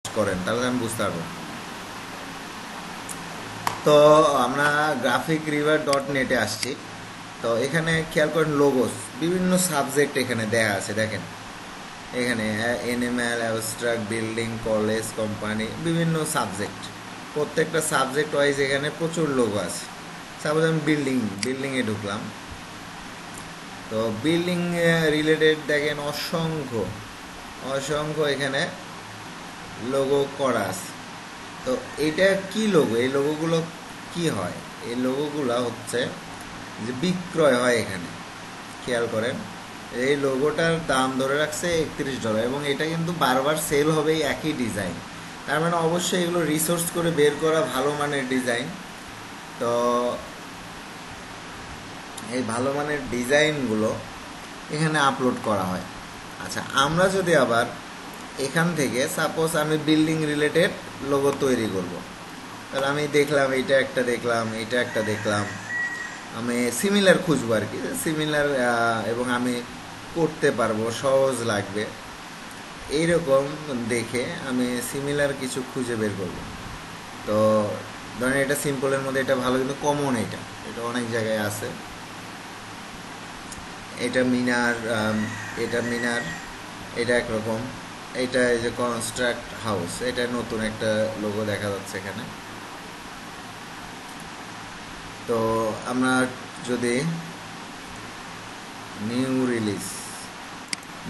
করেন তাহলে আমি বুঝতে পারবো। তো আমরা graphicriver.net-এ আসছি। তো এখানে খেয়াল করেন লোগোস বিভিন্ন সাবজেক্ট এখানে দেয়া আছে, দেখেন এখানে animal, abstract, building, college, company, বিভিন্ন সাবজেক্ট। প্রত্যেকটা সাবজেক্ট ওয়াইজ এখানে প্রচুর লোগো আছে। সাপোজ আমি বিল্ডিংয়ে ঢুকলাম। তো বিল্ডিং রিলেটেড দেখেন অসংখ্য অসংখ্য এখানে লোগো করা আছে। তো এটা কি লোগো, এই লোগোগুলো কি হয়? এই লোগোগুলো হচ্ছে যে বিক্রয় হয় এখানে। খেয়াল করেন এই লোগোটার দাম ধরে রাখছে $31 এবং এটা কিন্তু বারবার সেল হবে এই একই ডিজাইন। তার মানে অবশ্যই এগুলো রিসোর্স করে বের করা ভালো মানের ডিজাইন। তো এই ভালো মানের ডিজাইনগুলো এখানে আপলোড করা হয়। আচ্ছা, আমরা যদি আবার এখান থেকে সাপোজ আমি বিল্ডিং রিলেটেড লোগো তৈরি করব, তাহলে আমি দেখলাম এইটা একটা দেখলাম, এইটা একটা দেখলাম, আমি সিমিলার খুঁজবো আর কি, সিমিলার এবং আমি করতে পারবো, সহজ লাগবে এইরকম দেখে আমি সিমিলার কিছু খুঁজে বের করব। তো ধরেন এটা সিম্পলের মধ্যে এটা ভালো, কিন্তু কমন এটা এটা অনেক জায়গায় আছে। এটা মিনার, এটা মিনার, এটা একরকম। এটা এই যে কনস্ট্রাক্ট হাউস, এটা নতুন একটা লোগো দেখা যাচ্ছে এখানে। তো আমরা যদি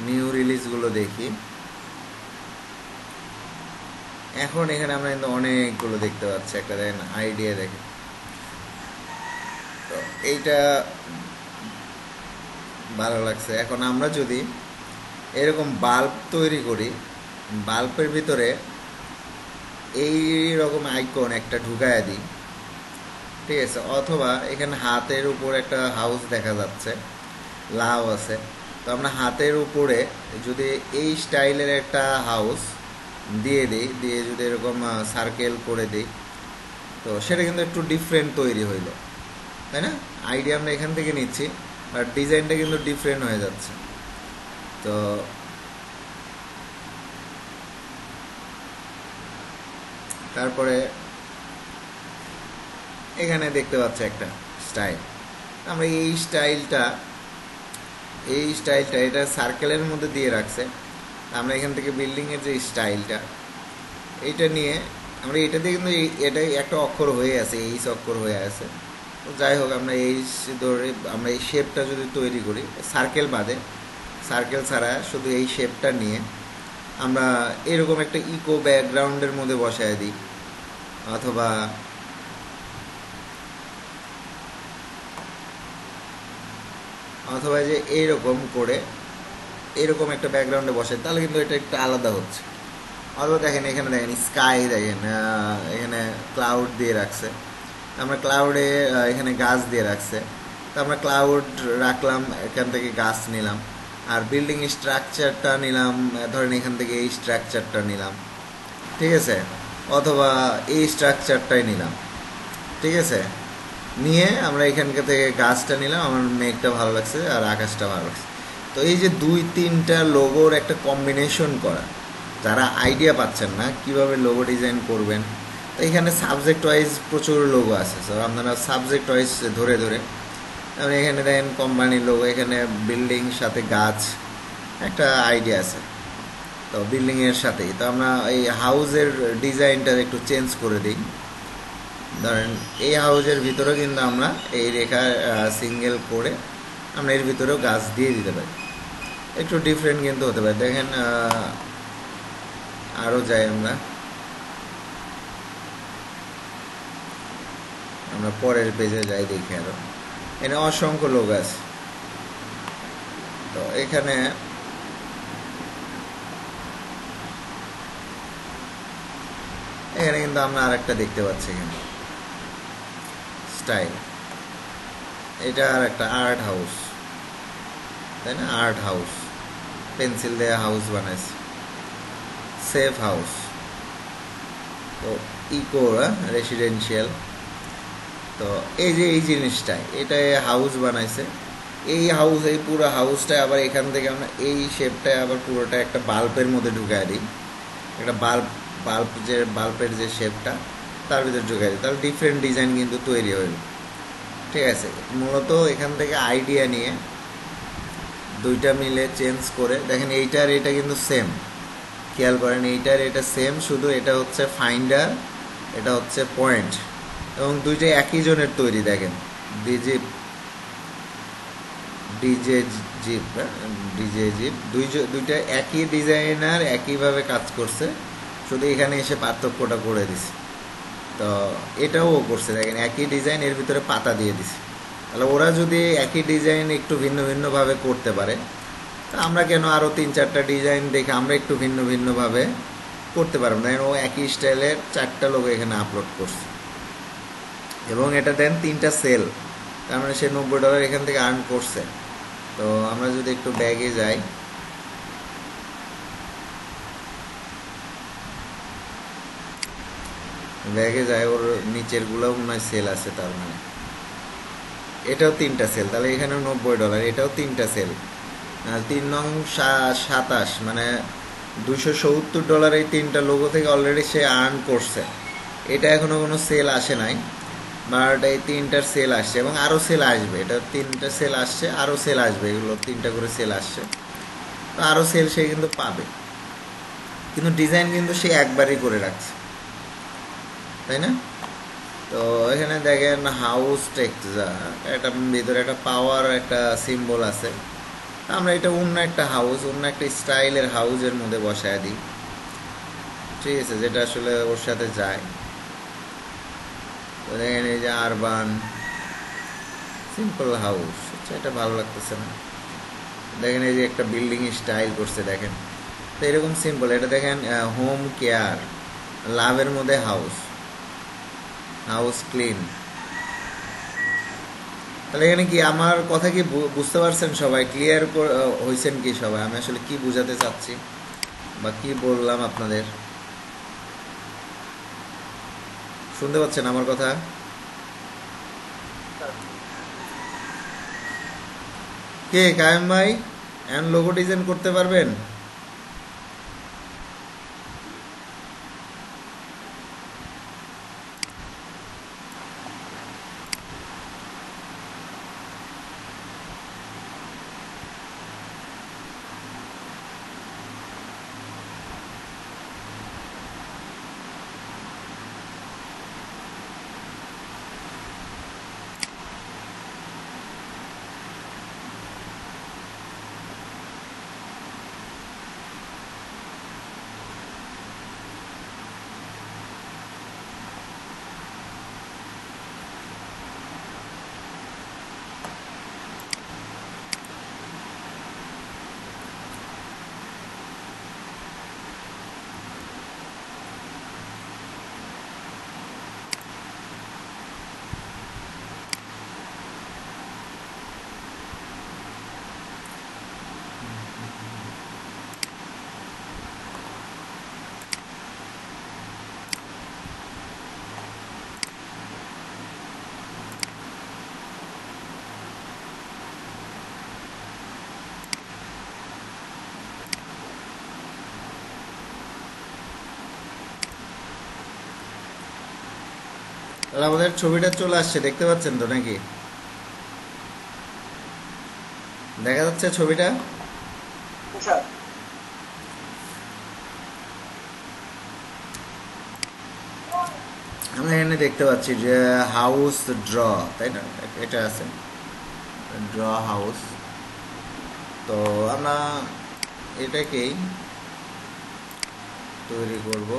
নিউ রিলিজগুলো দেখি, এখন এখানে আমরা কিন্তু অনেকগুলো দেখতে পাচ্ছি। একটা দেখেন আইডিয়া, দেখেন। তো এইটা ভালো লাগছে। এখন আমরা যদি এরকম বাল্ব তৈরি করি, বাল্বের ভিতরে এই রকম আইকন একটা ঢুকায়া দিই, ঠিক আছে, অথবা এখানে হাতের উপর একটা হাউস দেখা যাচ্ছে, লাভ আছে। তো আমরা হাতের উপরে যদি এই স্টাইলের একটা হাউস দিয়ে দিই, দিয়ে যদি এরকম সার্কেল করে দিই, তো সেটা কিন্তু একটু ডিফারেন্ট তৈরি হইল, তাই না? আইডিয়া আমরা এখান থেকে নিচ্ছি, আর ডিজাইনটা কিন্তু ডিফারেন্ট হয়ে যাচ্ছে। তো তারপরে এখানে দেখতে পাচ্ছি একটা স্টাইল। আমরা এই স্টাইলটা এটা সার্কেলের মধ্যে দিয়ে রাখছে। আমরা এখান থেকে বিল্ডিংয়ের যে স্টাইলটা, এইটা নিয়ে আমরা এটা দিয়ে কিন্তু এটাই একটা অক্ষর হয়ে আছে, এইচ অক্ষর হয়ে আছে। তো যাই হোক, আমরা এইচ ধরে আমরা এই শেপটা যদি তৈরি করি, সার্কেল বাদে, সার্কেল ছাড়া শুধু এই শেপটা নিয়ে আমরা এরকম একটা ইকো ব্যাকগ্রাউন্ডের মধ্যে বসায় দিই, অথবা অথবা যে এইরকম করে এরকম একটা ব্যাকগ্রাউন্ডে বসে, তাহলে কিন্তু এটা একটু আলাদা হচ্ছে। অথবা দেখেন এখানে দেখেন স্কাই, দেখেন এখানে ক্লাউড দিয়ে রাখছে। আমরা ক্লাউডে এখানে গাছ দিয়ে রাখছে। তো আমরা ক্লাউড রাখলাম, এখান থেকে গাছ নিলাম, আর বিল্ডিং স্ট্রাকচারটা নিলাম, ধরেন এখান থেকে এই স্ট্রাকচারটা নিলাম, ঠিক আছে, অথবা এই স্ট্রাকচারটাই নিলাম, ঠিক আছে, নিয়ে আমরা এখানকার থেকে গাছটা নিলাম। আমার মেঘটা ভালো লাগছে আর আকাশটা ভালো লাগছে। তো এই যে 2-3টা লোগোর একটা কম্বিনেশন করা, যারা আইডিয়া পাচ্ছেন না কিভাবে লোগো ডিজাইন করবেন, তো এখানে সাবজেক্ট ওয়াইজ প্রচুর লোগো আছে। তো আপনারা সাবজেক্ট ওয়াইজ ধরে ধরে, আপনি এখানে দেখেন কোম্পানির লোগো, এখানে বিল্ডিং সাথে গাছ একটা আইডিয়া আছে। তো বিল্ডিংয়ের সাথেই তো আমরা এই হাউসের ডিজাইনটা একটু চেঞ্জ করে দিই। ধরেন এই হাউসের ভিতরে কিন্তু আমরা এই রেখা সিঙ্গেল করে আমরা এর ভিতরেও গাছ দিয়ে দিতে পারি, একটু ডিফারেন্ট কিন্তু হতে পারে। দেখেন আরও যাই, আমরা পরের পেজে যাই, দেখি আরও এখানে অসংখ্য লোক আছে। তো এখানে কিন্তু আমরা আরেকটা দেখতে পাচ্ছি, এখানে স্টাইল, এটা আর একটা আর্ট হাউস, তাই না? আর্ট হাউস, পেন্সিল দিয়ে হাউস বানাইছে, সেফ হাউস। তো ইকো রেসিডেন্সিয়াল। তো এই যে এই জিনিসটাই, এটা হাউস বানাইছে, এই পুরো হাউসটা আবার এখান থেকে আমরা এই শেপটায় আবার পুরোটা একটা বাল্বের মধ্যে ঢুকাই দিই, একটা বাল্ব বাল্বের যে শেপটা তার ভিতরে ঢুকাই দিই, তাহলে ডিফারেন্ট ডিজাইন কিন্তু তৈরি হইল। ঠিক আছে, মূলত এখান থেকে আইডিয়া নিয়ে দুইটা মিলে চেঞ্জ করে দেখেন এইটার এটা কিন্তু সেম, খেয়াল করেন এইটার এটা সেম, শুধু এটা হচ্ছে ফাইন্ডার, এটা হচ্ছে পয়েন্ট, এবং দুইটাই একই জনের তৈরি। দেখেন ডিজে ডিজে জিপ ডিজে জিপ দুইটা একই ডিজাইনার একইভাবে কাজ করছে, শুধু এখানে এসে পার্থক্যটা করে দিছে। তো এটাও ও করছে, দেখেন একই ডিজাইন, এর ভিতরে পাতা দিয়ে দিছে। তাহলে ওরা যদি একই ডিজাইন একটু ভিন্ন ভিন্নভাবে করতে পারে, তা আমরা কেন আরও 3-4টা ডিজাইন দেখে আমরা একটু ভিন্ন ভিন্নভাবে করতে পারবো না? ও একই স্টাইলের 4টা লোগো এখানে আপলোড করছে, এবং এটা দেন 3টা সেল, তার মানে সে $90 এখান থেকে আর্ন করছে। তো আমরা যদি একটু ব্যাগে যাই, ওর নিচের গুলোও মনে হয় সেল আছে, তার মানে এটাও 3টা সেল, তাহলে এখানেও $90, এটাও 3টা সেল, 3 নং 27, মানে $270 এই 3টা লোগো থেকে অলরেডি সে আর্ন করছে। এটা এখনো কোনো সেল আসে নাই, বাট এই 3টার সেল আসছে এবং আরও সেল আসবে। এটা 3টা সেল আসছে, আরও সেল আসবে, এগুলো 3টা করে সেল আসছে, তো আরও সেল সে কিন্তু পাবে। কিন্তু ডিজাইন কিন্তু সে একবারই করে রাখছে, তাই না? তো এখানে দেখেন হাউস টেক্সা, এটা ভিতরে একটা পাওয়ার একটা সিম্বল আছে। আমরা এটা অন্য একটা হাউস, অন্য একটা স্টাইলের হাউসের মধ্যে বসায় দিই, ঠিক আছে, যেটা আসলে ওর সাথে যায়। তো দেখেন এই যে আরবান সিম্পল হাউস, আচ্ছা এটা ভালো লাগতেছে না। দেখেন এই যে একটা বিল্ডিং স্টাইল করছে, দেখেন তো এরকম সিম্পল। এটা দেখেন হোম কেয়ার, লাভের মধ্যে হাউস, হাউস ক্লিন। তাহলে এখানে কি আমার কথা কি বুঝতে পারছেন সবাই? ক্লিয়ার হয়েছেন কি সবাই? আমি আসলে কি বোঝাতে চাচ্ছি বা কি বললাম আপনাদের, শুনতে পাচ্ছেন আমার কথা? কে কায়েম ভাই এন্ড লোগো ডিজাইন করতে পারবেন? তাহলে আমাদের ছবিটা চলে আসছে, দেখতে পাচ্ছেন তো নাকি? দেখা যাচ্ছে ছবিটা? আমরা এখানে দেখতে পাচ্ছি যে হাউস ড্র, তাই না? এটা আছে ড্র হাউস। তো আমরা এটাকেই তৈরি করব।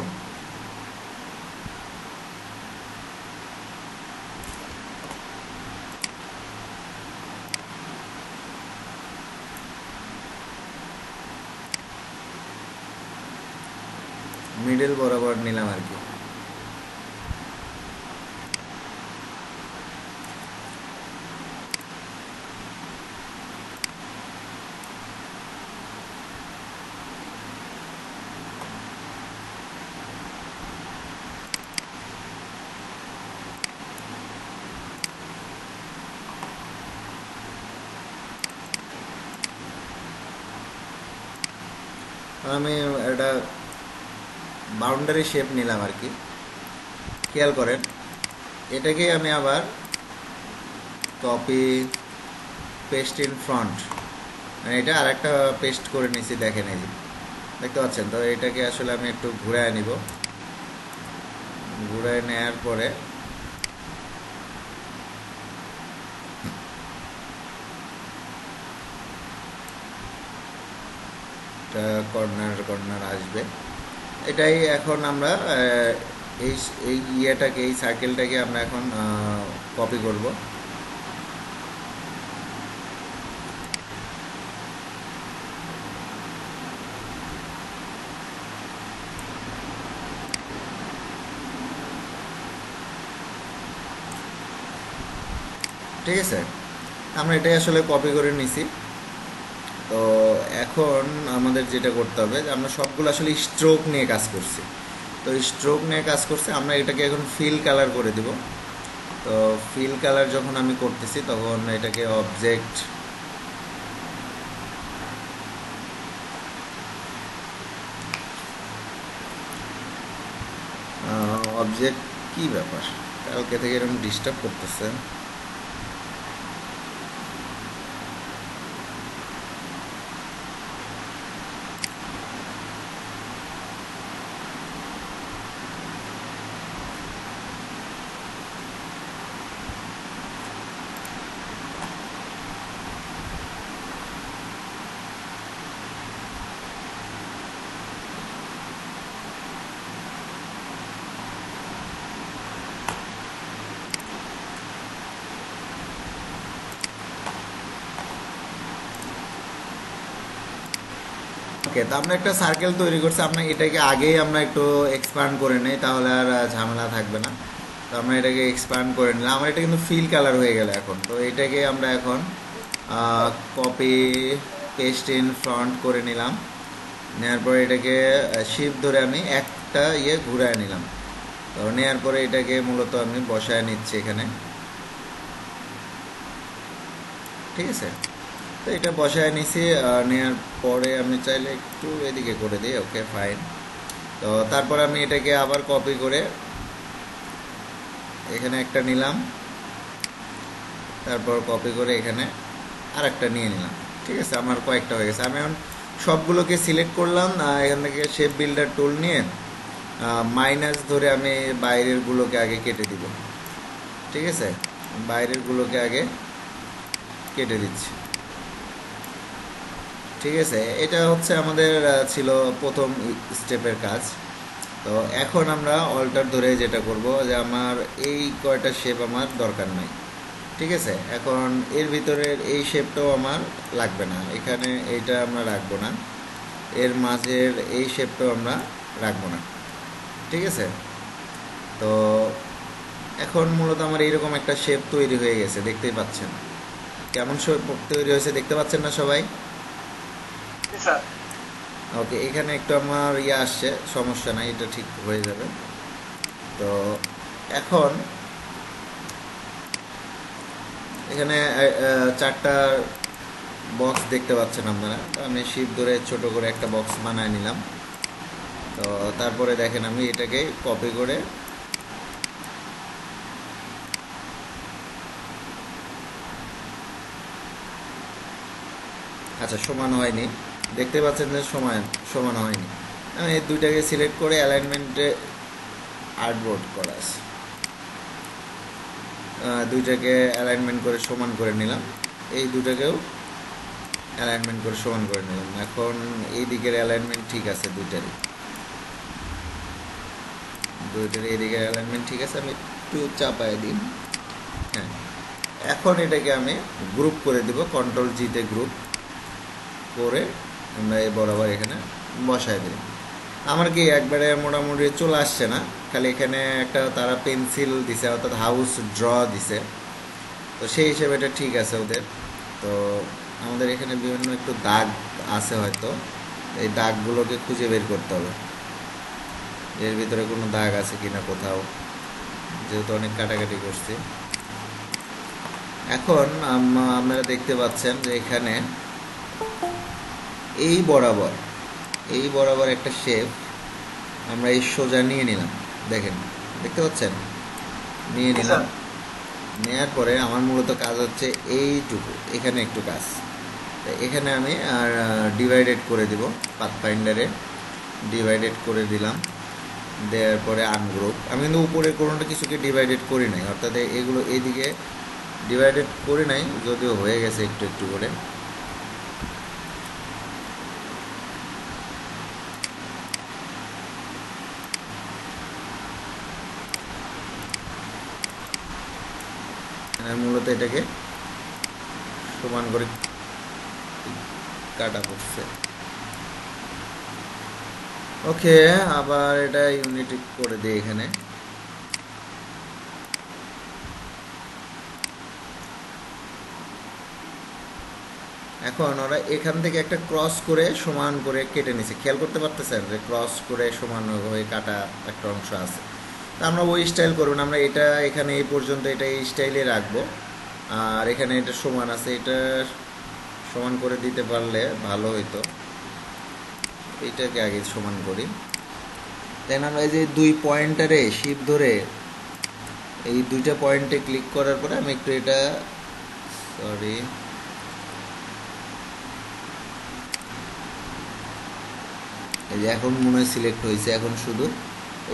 মিডল বরাবর নিলাম আর কি। আমি এটা বাউন্ডারি শেপ নিলাম আর কি। খেয়াল করেন, এটাকে আমি আবার কপি পেস্ট ইন ফ্রন্ট, মানে এটা আর একটা পেস্ট করে নিয়েছি, দেখেন এই যে দেখতে পাচ্ছেন তো। এটাকে আসলে আমি একটু ঘুরায় নিব, ঘুরায় নেওয়ার পরে কর্নার কর্নার আসবে। এটাই এখন আমরা এই এই ইয়েটাকে, এই সার্কেলটাকে আমরা এখন কপি করব। ঠিক আছে, আমরা এটাই আসলে কপি করে নিছি। তো এখন আমাদের যেটা করতে হবে, যে আমরা সবগুলো আসলে স্ট্রোক নিয়ে কাজ করছি, তো স্ট্রোক নিয়ে কাজ করছে, আমরা এটাকে এখন ফিল কালার করে দিব। তো ফিল কালার যখন আমি করতেছি তখন এটাকে অবজেক্ট, অবজেক্ট কি ব্যাপার, কালকে থেকে এরকম ডিস্টার্ব করতেছে। ওকে, তো আমরা একটা সার্কেল তৈরি করছি, আমরা এটাকে আগেই আমরা একটু এক্সপ্যান্ড করে নেই, তাহলে আর ঝামেলা থাকবে না। তো আমরা এটাকে এক্সপ্যান্ড করে নিলাম, আমার এটা কিন্তু ফিল কালার হয়ে গেল এখন। তো এটাকে আমরা এখন কপি পেস্ট ইন ফ্রন্ট করে নিলাম, নেওয়ার পরে এটাকে শিফট ধরে আমি একটা ইয়ে ঘুরায় নিলাম। তো নেওয়ার পরে এটাকে মূলত আমি বসায় নিচ্ছি এখানে। ঠিক আছে, তো এটা বসায় নিছি, নেওয়ার পরে আমি চাইলে একটু এদিকে করে দিই, ওকে ফাইন। তো তারপর আমি এটাকে আবার কপি করে এখানে একটা নিলাম, তারপর কপি করে এখানে আর একটা নিয়ে নিলাম। ঠিক আছে, আমার কয়েকটা হয়ে গেছে। আমি এখন সবগুলোকে সিলেক্ট করলাম, এখান থেকে শেপ বিল্ডার টুল নিয়ে মাইনাস ধরে আমি বাইরের গুলোকে আগে কেটে দিব। ঠিক আছে, বাইরের গুলোকে আগে কেটে দিচ্ছি। ঠিক আছে, এটা হচ্ছে আমাদের ছিল প্রথম স্টেপের কাজ। তো এখন আমরা অল্টার ধরে যেটা করব, যে আমার এই কয়টা শেপ আমার দরকার নাই। ঠিক আছে, এখন এর ভিতরের এই শেপটাও আমার লাগবে না, এখানে এইটা আমরা রাখবো না, এর মাঝের এই শেপটাও আমরা রাখবো না। ঠিক আছে, তো এখন মূলত আমার এইরকম একটা শেপ তৈরি হয়ে গেছে, দেখতেই পাচ্ছেন কেমন শেপ তৈরি হয়েছে, দেখতে পাচ্ছেন না সবাই? ওকে, এখানে একটু আমার ইয়ে আসছে, সমস্যা নাই, এটা ঠিক হয়ে যাবে। তো এখন এখানে চারটা বক্স দেখতে পাচ্ছেন আপনারা, তো আমি শিপ ধরে ছোট করে একটা বক্স বানায় নিলাম। তো তারপরে দেখেন আমি এটাকে কপি করে আচ্ছা সমান হয়নি, দেখতে পাচ্ছেন যে সমান হয়নি। আমি এই দুইটাকে সিলেক্ট করে অ্যালাইনমেন্টে আর্টবোর্ড করা আছে, দুইটাকে অ্যালাইনমেন্ট করে সমান করে নিলাম, এই দুটাকেও অ্যালাইনমেন্ট করে সমান করে নিলাম। এখন এই দিকের অ্যালাইনমেন্ট ঠিক আছে, দুইটারই এই দিকের অ্যালাইনমেন্ট ঠিক আছে, আমি একটু চাপায় দিই। হ্যাঁ, এখন এটাকে আমি গ্রুপ করে দিব, কন্ট্রোল জিতে গ্রুপ করে আমরা এই বরাবর এখানে বসায় দিই। আমার কি একবারে মোটামুটি চলে আসছে না, খালি এখানে একটা তারা পেন্সিল দিছে, অর্থাৎ হাউস ড্র দিছে, তো সেই হিসেবে এটা ঠিক আছে ওদের। তো আমাদের এখানে বিভিন্ন একটু দাগ আছে, হয়তো এই দাগগুলোকে খুঁজে বের করতে হবে, এর ভিতরে কোনো দাগ আছে কিনা কোথাও, যেহেতু অনেক কাটাকাটি করছি। এখন আপনারা দেখতে পাচ্ছেন যে এখানে এই বরাবর একটা শেপ আমরা এই সোজা নিয়ে নিলাম, দেখেন দেখতে পাচ্ছেন, নিয়ে নিলাম। নেওয়ার পরে আমার মূলত কাজ হচ্ছে এইটুকু, এখানে একটু কাজ, এখানে আমি আর ডিভাইডেড করে দিব, পাথফাইন্ডারে ডিভাইডেড করে দিলাম। দেওয়ার পরে আনগ্রুপ, আমি কিন্তু উপরে কোনোটা কিছুকে ডিভাইডেড করি নাই, অর্থাৎ এগুলো এইদিকে ডিভাইডেড করি নাই, যদিও হয়ে গেছে একটু একটু করে। মূলত এটাকে সমান করে কাটা পড়ছে। ওকে, আবার এটা ইউনিট করে দিই এখানে। এখন ওরা এখান থেকে একটা ক্রস করে সমান করে কেটে নিছে, খেয়াল করতে পারতেছেন যে ক্রস করে সমান হয়ে কাটা একটা অংশ আছে। তা আমরা ওই স্টাইল করবো না, আমরা এটা এখানে এই পর্যন্ত এটা এই স্টাইলে রাখবো, আর এখানে এটা সমান আছে, এটা সমান করে দিতে পারলে ভালো হইতো। এইটাকে আগে সমান করি, দেন আমরা এই যে দুই পয়েন্টারে শিপ ধরে এই দুইটা পয়েন্টে ক্লিক করার পরে আমি একটু এটা, সরি, এই যে এখন মনে হয় সিলেক্ট হয়েছে। এখন শুধু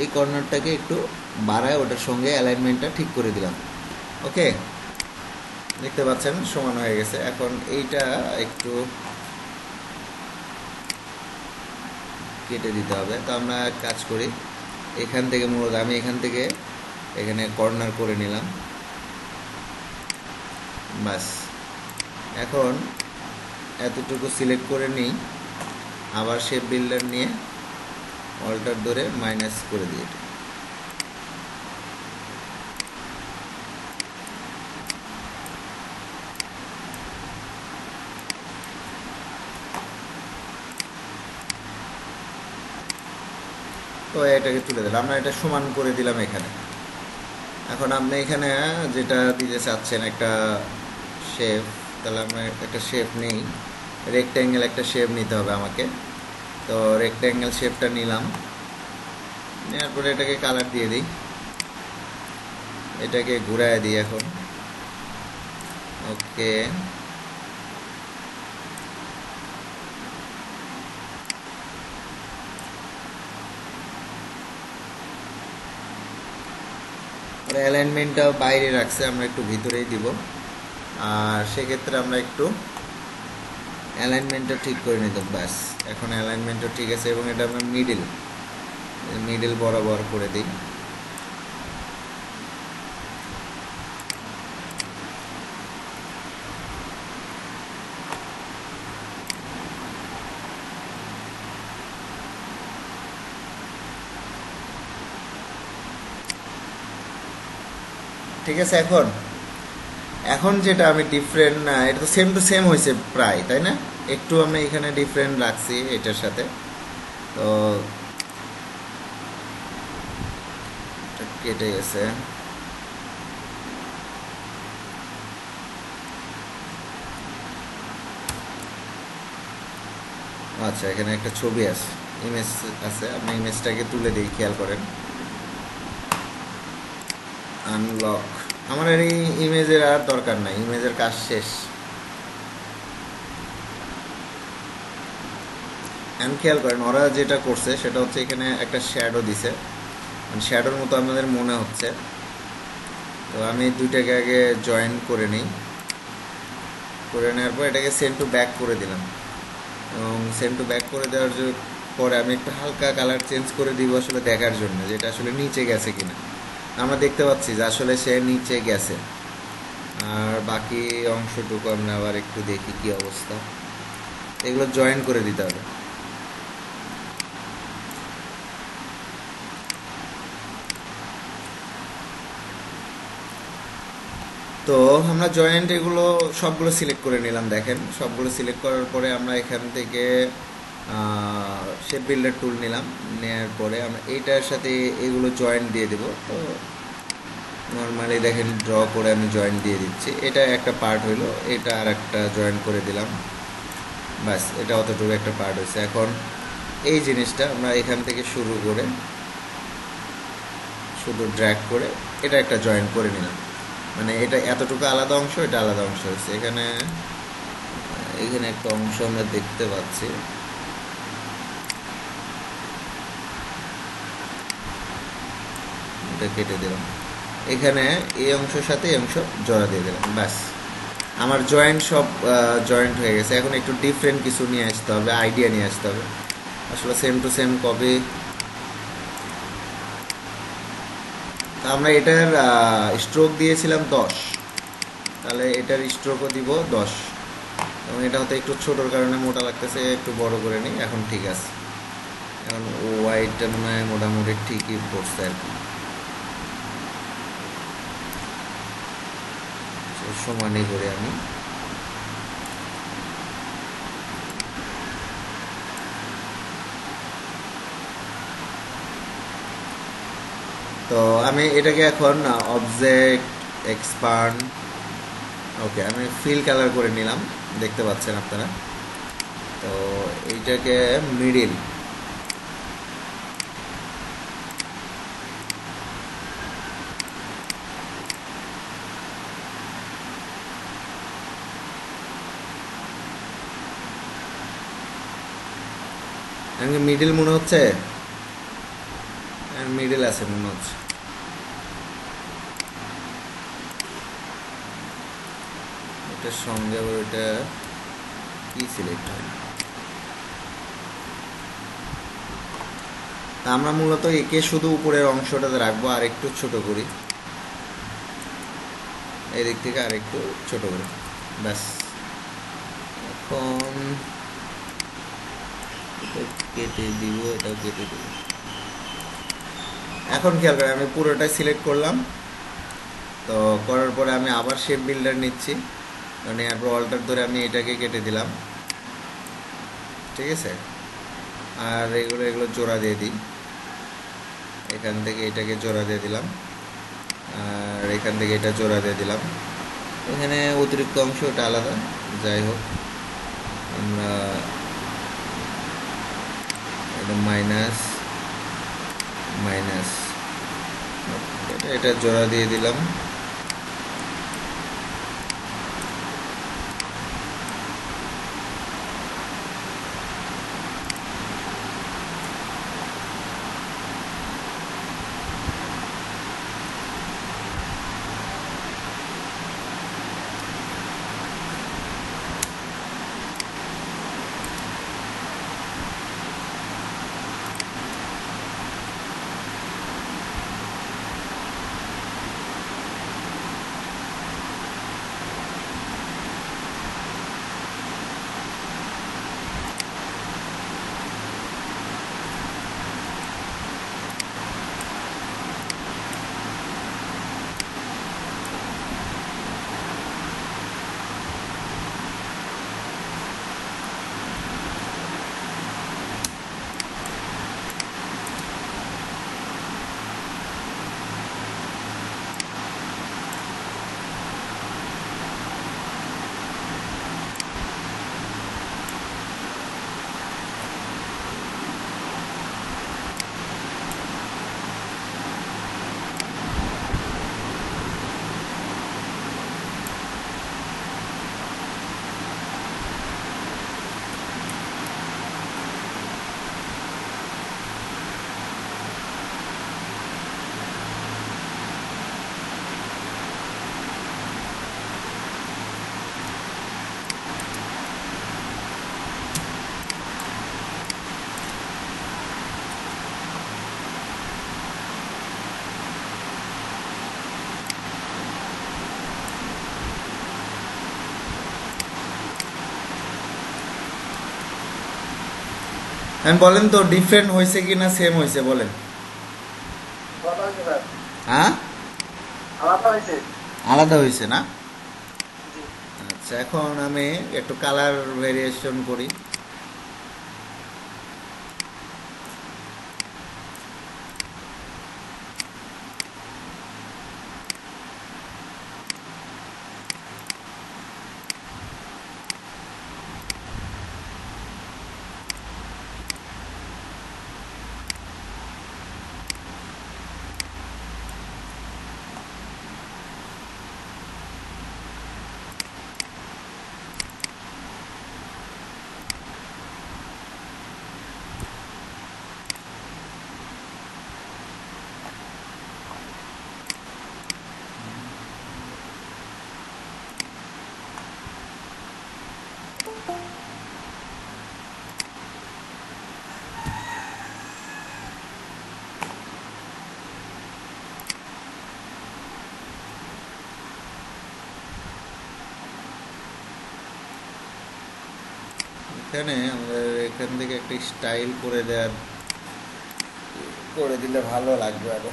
এই কর্নারটাকে একটু বাড়ায় ওটার সঙ্গে অ্যালাইনমেন্টটা ঠিক করে দিলাম। ওকে, দেখতে পাচ্ছেন সমান হয়ে গেছে। এখন এইটা একটু কেটে দিতে হবে, তো আমরা কাজ করি এখান থেকে, মূলত আমি এখান থেকে এখানে কর্নার করে নিলাম, বাস। এখন এতটুকু সিলেক্ট করে নিই, আবার শেপ বিল্ডার নিয়ে অল্টার ধরে মাইনাস করে দিই এটা। তো এটাকে তুলে দিলাম, আমরা এটা সমান করে দিলাম এখানে। এখন আপনি এখানে যেটা দিতে চাচ্ছেন একটা শেপ, তাহলে আমরা একটা শেপ নেই, রেক্ট্যাঙ্গেল একটা শেপ নিতে হবে আমাকে। তো রেক্ট্যাঙ্গেল শেপটা নিলাম, নেওয়ার পরে এটাকে কালার দিয়ে দিই, এটাকে ঘুরায় দিই এখন। ওকে, অ্যালাইনমেন্টটা বাইরে রাখছে, আমরা একটু ভিতরেই দিব। আর সেক্ষেত্রে আমরা একটু অ্যালাইনমেন্টটা ঠিক করে নিতাম, ব্যাস। এখন অ্যালাইনমেন্টটা ঠিক আছে, এবং এটা আমরা মিডিল বরাবর করে দিই। ঠিক আছে। এখন এখন যেটা আমি ডিফারেন্ট, না এটা তো সেম টু সেম হয়েছে প্রায়, তাই না? একটু আমরা এখানে ডিফারেন্ট রাখছি এটার সাথে, তো কেটে গেছে। আচ্ছা, এখানে একটা ছবি আছে, ইমেজ আছে, আপনি ইমেজটাকে তুলে দিই, খেয়াল করেন। আনলক, আমার এই ইমেজের আর দরকার নাই, ইমেজের কাজ শেষ। এখন খেয়াল করেন ওরা যেটা করছে সেটা হচ্ছে এখানে একটা শ্যাডো দিছে, শ্যাডোর মতো আমাদের মনে হচ্ছে। তো আমি দুইটাকে আগে জয়েন করে নিই, করে নেওয়ার পর এটাকে সেন্ড টু ব্যাক করে দিলাম, এবং সেন্ড টু ব্যাক করে দেওয়ার পরে আমি একটু হালকা কালার চেঞ্জ করে দিব আসলে দেখার জন্য যে এটা আসলে নিচে গেছে কিনা। আমরা দেখতে পাচ্ছি যে আসলে সে নিচে গেছে। আর বাকি অংশটুকু আমরা আবার একটু দেখি কি অবস্থা, এগুলো জয়েন করে দিতে হবে। তো আমরা জয়েন্ট এগুলো সবগুলো সিলেক্ট করে নিলাম, দেখেন সবগুলো সিলেক্ট করার পরে আমরা এখান থেকে শেপ বিল্ডার টুল নিলাম, নেওয়ার পরে আমরা এইটার সাথে এগুলো জয়েন্ট দিয়ে দেব। তো নর্মালি দেখেন ড্র করে আমি জয়েন্ট দিয়ে দিচ্ছি, এটা একটা পার্ট হইলো, এটা আর একটা জয়েন্ট করে দিলাম, ব্যাস। এটা অতটুকু একটা পার্ট হয়েছে। এখন এই জিনিসটা আমরা এখান থেকে শুরু করে শুধু ড্র্যাগ করে এটা একটা জয়েন করে নিলাম, মানে এটা এতটুকু আলাদা অংশ, এটা আলাদা অংশ হয়েছে। এখানে এখানে একটা অংশ আমরা দেখতে পাচ্ছি, এটা কেটে দিলাম। এখানে এই অংশের সাথে এই অংশ জোড়া দিয়ে দিলাম, ব্যাস আমার জয়েন্ট সব জয়েন্ট হয়ে গেছে। এখন একটু ডিফারেন্ট কিছু নিয়ে আসতে হবে, আইডিয়া নিয়ে আসতে হবে। আসলে সেম টু সেম কপি, আমরা এটার স্ট্রোক দিয়েছিলাম 10, তাহলে এটার স্ট্রোকও দিব 10, এবং এটা হয়তো একটু ছোটোর কারণে মোটা লাগতেছে, একটু বড় করে নিই। এখন ঠিক আছে, এখন ওয়াইটটা মনে হয় মোটামুটি ঠিকই পড়ছে আর কি, সমানই করে আমি। তো আমি এটাকে এখন অবজেক্ট এক্সপান্ড, ওকে আমি ফিল কালার করে নিলাম, দেখতে পাচ্ছেন আপনারা। তো এইটাকে মিডিল, মিডিল মনে হচ্ছে, মিডিল আছে মনে হচ্ছে। এটার সঙ্গে আবার ওইটা কি সিলেক্ট হয়, আমরা মূলত একে শুধু উপরের অংশটাতে রাখবো, আর একটু ছোট করি, এই দিক থেকে আর একটু ছোট করি, ব্যাস। এখন কেটে দিব, এটাও কেটে দিব। এখন খেয়াল করে আমি পুরোটাই সিলেক্ট করলাম, তো করার পরে আমি আবার শেপ বিল্ডার নিচ্ছি, মানে এরপর অল্টার ধরে আমি এটাকে কেটে দিলাম, ঠিক আছে। আর এগুলো এগুলো জোড়া দিয়ে দিই, এখান থেকে এটাকে জোড়া দিয়ে দিলাম, আর এখান থেকে এটা জোড়া দিয়ে দিলাম। এখানে অতিরিক্ত অংশ ওটা আলাদা, যাই হোক আমরা এটা মাইনাস মাইনাস, এটা জোড়া দিয়ে দিলাম। আমি বলেন তো ডিফারেন্ট হয়েছে কি না সেম হয়েছে বলেন। হ্যাঁ আলাদা হয়েছে না? আচ্ছা এখন আমি একটু কালার ভেরিয়েশন করি। এখানে আমাদের এখান থেকে একটা স্টাইল করে দিলে ভালো লাগবে আরো।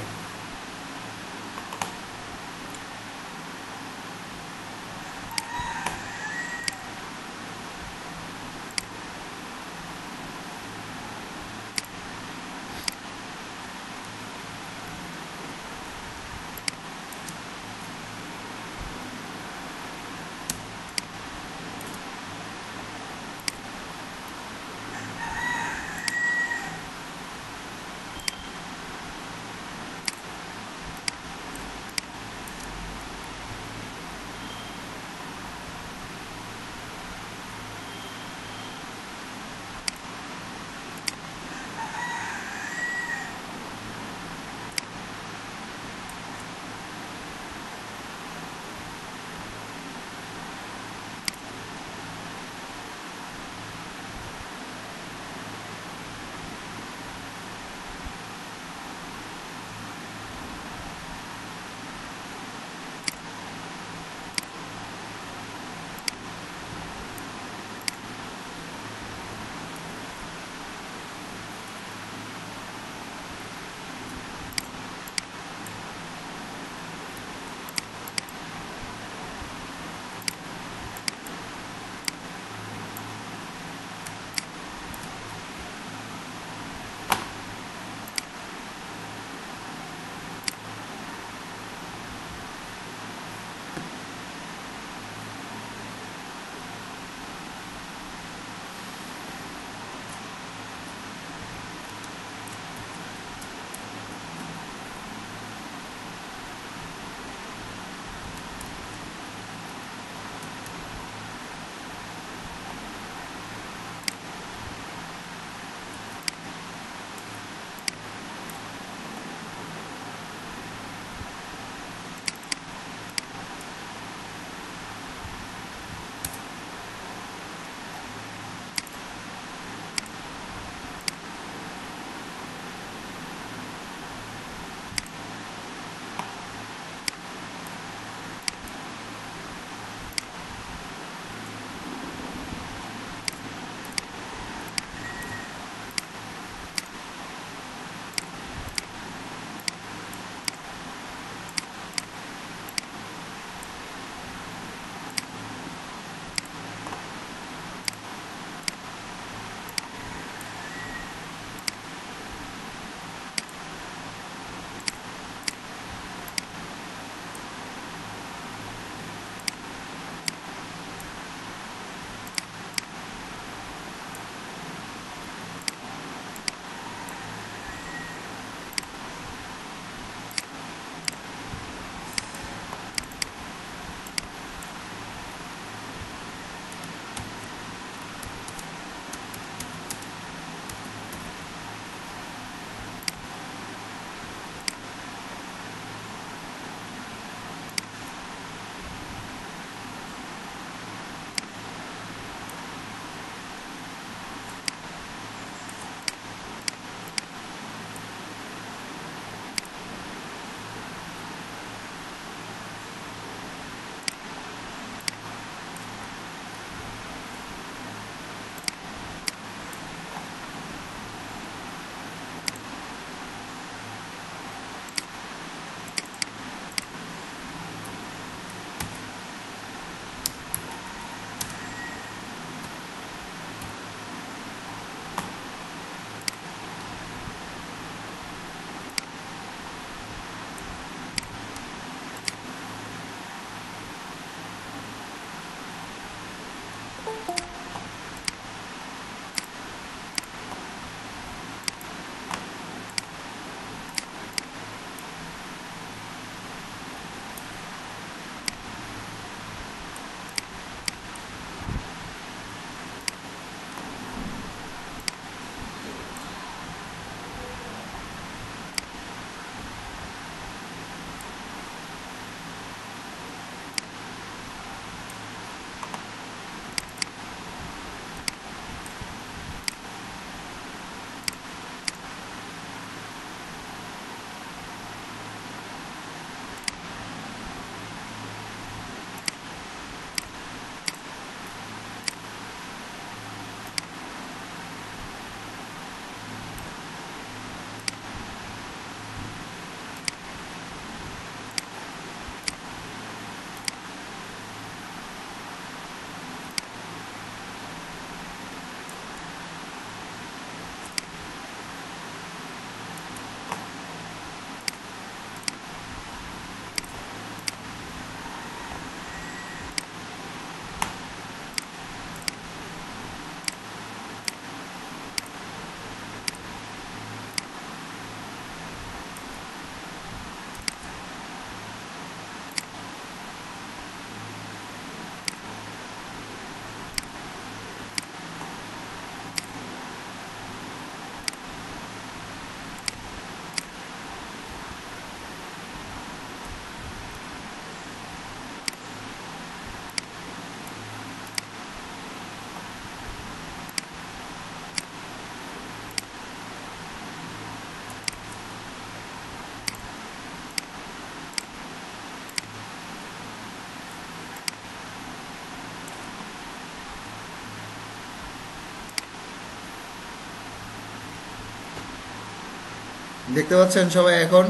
দেখতে পাচ্ছেন সবাই এখন?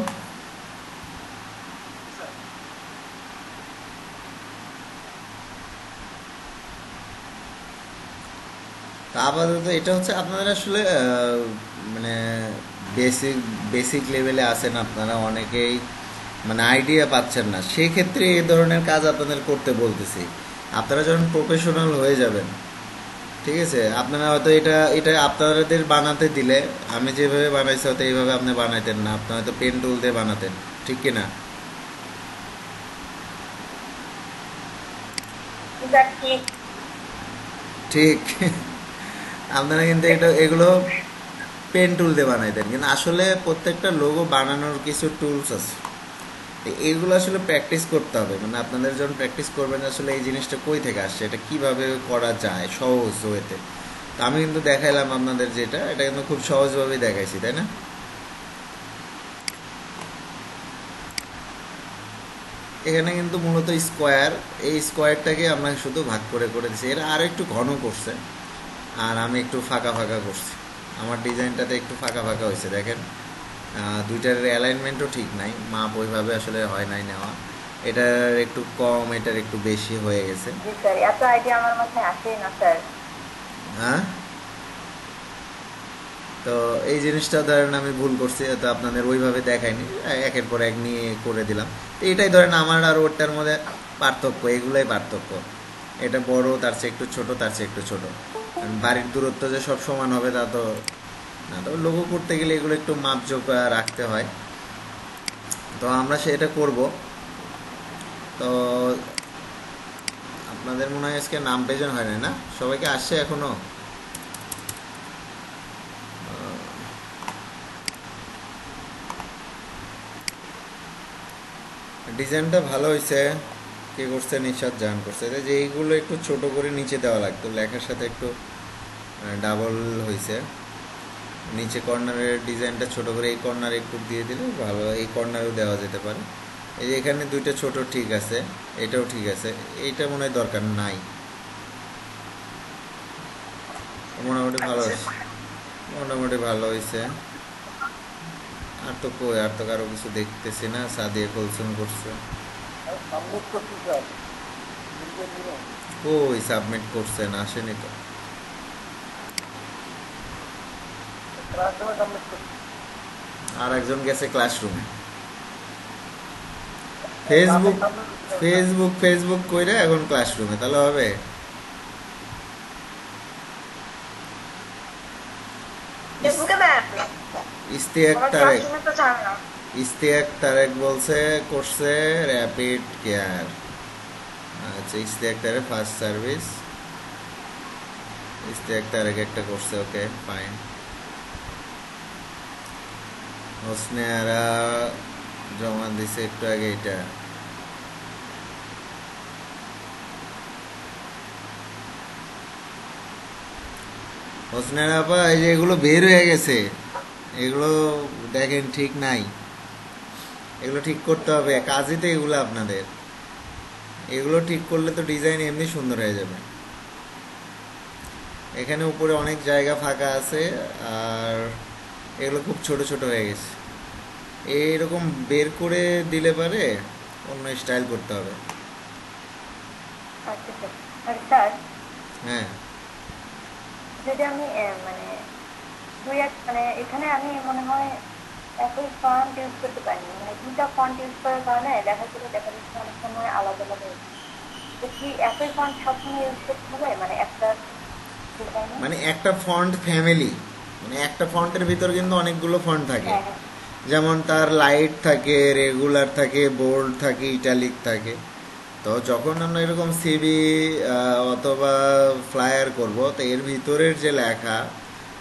তা আপাতত এটা হচ্ছে আপনাদের আসলে মানে বেসিক বেসিক লেভেলে আছেন আপনারা অনেকেই, মানে আইডিয়া পাচ্ছেন না, সেক্ষেত্রে এই ধরনের কাজ আপনাদের করতে বলতেছি। আপনারা যখন প্রফেশনাল হয়ে যাবেন, ঠিক আছে, আপনারা হয়তো এটা এটা আপনাদের বানাতে দিলে, আমি যেভাবে বানাইছি হয়তো এইভাবে আপনি বানাইতেন না, আপনি হয়তো পেন টুল দিয়ে বানাতেন, ঠিক কিনা? ঠিক। আপনারা কিন্তু এটা এগুলো পেন টুল দিয়ে বানাইতেন, কিন্তু আসলে প্রত্যেকটা লোগো বানানোর কিছু টুলস আছে, তো এইগুলো আসলে প্র্যাকটিস করতে হবে। মানে আপনাদের যখন প্র্যাকটিস করবেন আসলে এই জিনিসটা কই থেকে আসছে, এটা কিভাবে করা যায় সহজ ওয়েতে। তো আমি কিন্তু দেখাইলাম আপনাদের যেটা, এটা কিন্তু খুব সহজভাবেই দেখাইছি, তাই না? এখানে কিন্তু মূলত স্কোয়ার, এই স্কোয়ারটাকে আমরা শুধু ভাগ করে করে দিচ্ছি। এরা আরও একটু ঘন করছে, আর আমি একটু ফাঁকা ফাঁকা করছি। আমার ডিজাইনটাতে একটু ফাঁকা ফাঁকা হয়েছে দেখেন। দুইটার অ্যালাইনমেন্টও ঠিক নাই, মাপ ওইভাবে আসলে হয় নাই নেওয়া। এটার একটু কম, এটার একটু বেশি হয়ে গেছে। জি স্যার, এত আইডিয়া আমার মাথায় আসেই না স্যার। হ্যাঁ, তো এই জিনিসটা ধরেন আমি ভুল করছি, তো আপনাদের ওইভাবে দেখাইনি, একের পর এক নিয়ে করে দিলাম। তো এটাই ধরেন আমার আর ওটার মধ্যে পার্থক্য, এগুলোই পার্থক্য। এটা বড়, তার চেয়ে একটু ছোট, তার চেয়ে একটু ছোট। কারণ বাড়ির দূরত্ব যে সব সমান হবে তা তো না, তবে লোগো করতে গেলে এগুলো একটু মাপজোক রাখতে হয়। তো আমরা সেটা করব। তো আপনাদের মনে হয় আজকে নাম প্রেজেন্ট হয় না, না সবাইকে আসছে এখনো? ডিজাইনটা ভালো হয়েছে। কে করছে? নিশাদ জাহান করছে। এই যে এইগুলো একটু ছোট করে নিচে দেওয়া লাগতো, লেখার সাথে একটু ডাবল হয়েছে। নিচে কর্নারের ডিজাইনটা ছোট করে এই কর্নারে একটু দিয়ে দিলে ভালো, এই কর্নারেও দেওয়া যেতে পারে। এই যে এখানে দুইটা ছোট ঠিক আছে, এটাও ঠিক আছে, এইটা মনে হয় দরকার নাই। মোটামুটি ভালো হয়েছে, মোটামুটি ভালো হয়েছে। আর তো কই, আর তো কারো কিছু দেখতেছি না। সাদিয়া কলসুম করছে, কই সাবমিট করছেন? আসেনি তো। আর একজন গেছে ক্লাসরুমে। ফেসবুক ফেসবুক ফেসবুক কইরা এখন ক্লাসরুমে, তাহলে হবে? ইস- ফেসবুকে দেন, ইস্তিয়াক আমার তারেক, ক্লাসরুমে তো যান না। ইস্তিয়াক তারেক বলছে করছে র্যাপিড কেয়ার। আচ্ছা, ইস্তিয়াক তারেক ফার্স্ট সার্ভিস, ইস্তিয়াক তারেক একটা করছে, ওকে ফাইন। হোসনে আরা জমা দিছে একটু আগে এটা। হোসনে আরা আপা, এই যে এগুলো বের হয়ে গেছে, এগুলো দেখেন ঠিক নাই, এগুলো ঠিক করতে হবে। কাজই তো এগুলো আপনাদের, এগুলো ঠিক করলে তো ডিজাইন এমনি সুন্দর হয়ে যাবে। এখানে উপরে অনেক জায়গা ফাঁকা আছে, আর এগুলো খুব ছোট ছোট হয়ে গেছে। এইরকম বের করে দিলে পারে অন্য স্টাইল করতে হবে। আচ্ছা স্যার। আর স্যার, হ্যাঁ, যদি আমি মানে দুই এক মানে এখানে আমি মনে হয় একই ফন্ট ইউজ করতে পারি, মানে দুটা ফন্ট ইউজ করার কারণে দেখা যাচ্ছে অনেক সময় আলাদা আলাদা হচ্ছে। তো কি একই ফন্ট সবসময় ইউজ করতে হবে, মানে একটা ডিজাইনে? মানে একটা ফন্ট ফ্যামিলি, মানে একটা ফন্টের ভিতর কিন্তু অনেকগুলো ফন্ট থাকে। হ্যাঁ হ্যাঁ। যেমন তার লাইট থাকে, রেগুলার থাকে, বোল্ড থাকে, ইটালিক থাকে। তো যখন আমরা এরকম সিভি অথবা ফ্লায়ার করব, তো এর ভিতরের যে লেখা,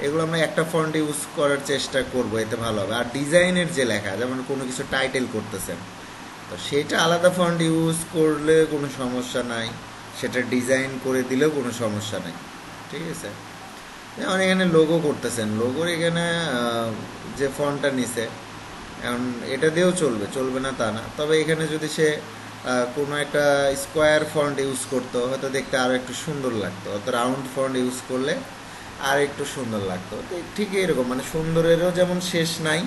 এগুলো আমরা একটা ফন্ট ইউজ করার চেষ্টা করব, এতে ভালো হবে। আর ডিজাইনের যে লেখা, যেমন কোনো কিছু টাইটেল করতেছেন, তো সেটা আলাদা ফন্ট ইউজ করলে কোনো সমস্যা নাই, সেটা ডিজাইন করে দিলেও কোনো সমস্যা নাই, ঠিক আছে? যেমন এখানে লোগো করতেছেন, লোগোর এখানে যে ফন্টটা নিছে, এখন এটা দিয়েও চলবে, চলবে না তা না। তবে এখানে যদি সে কোনো একটা স্কোয়ার ফন্ট ইউজ করতো, হয়তো দেখতে আরও একটু সুন্দর লাগতো। অত রাউন্ড ফন্ট ইউজ করলে আর একটু সুন্দর লাগতো। তো ঠিক এরকম, মানে সুন্দরেরও যেমন শেষ নাই,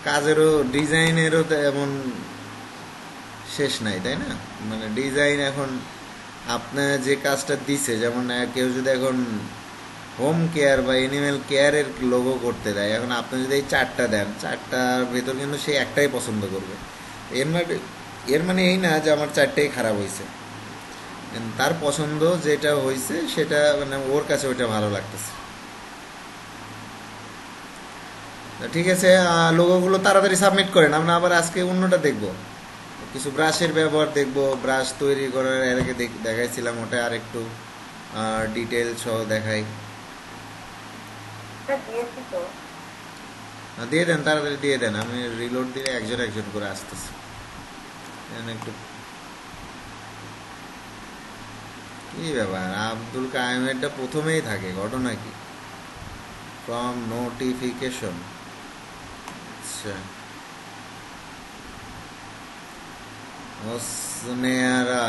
কাজেরও ডিজাইনেরও তো এমন শেষ নাই, তাই না? মানে ডিজাইন এখন আপনার যে কাজটা দিছে, যেমন কেউ যদি এখন হোম কেয়ার বা এনিম্যাল কেয়ারের লোগো করতে দেয়, এখন আপনি যদি এই চারটা দেন, চারটার ভেতর কিন্তু সে একটাই পছন্দ করবে। এর মানে এর মানে এই না যে আমার চারটাই খারাপ হয়েছে, তার পছন্দ যেটা হয়েছে সেটা মানে ওর কাছে ওইটা ভালো লাগতেছে। ঠিক আছে, লোগোগুলো তাড়াতাড়ি সাবমিট করেন, আমরা আবার আজকে অন্যটা দেখব, কিছু ব্রাশের ব্যবহার দেখব, ব্রাশ তৈরি করার এর আগে দেখাইছিলাম, ওটা আর একটু ডিটেল সহ দেখাই। দিয়েছি তো। দিয়ে দেন, তাড়াতাড়ি দিয়ে দেন, আমি রিলোড দিলে একজন একজন করে আসতেছি। একটু কি ব্যাপার, আব্দুল কায়েমেরটা প্রথমেই থাকে, ঘটনা কি? ফ্রম নোটিফিকেশন, আচ্ছা। স্নেহারা,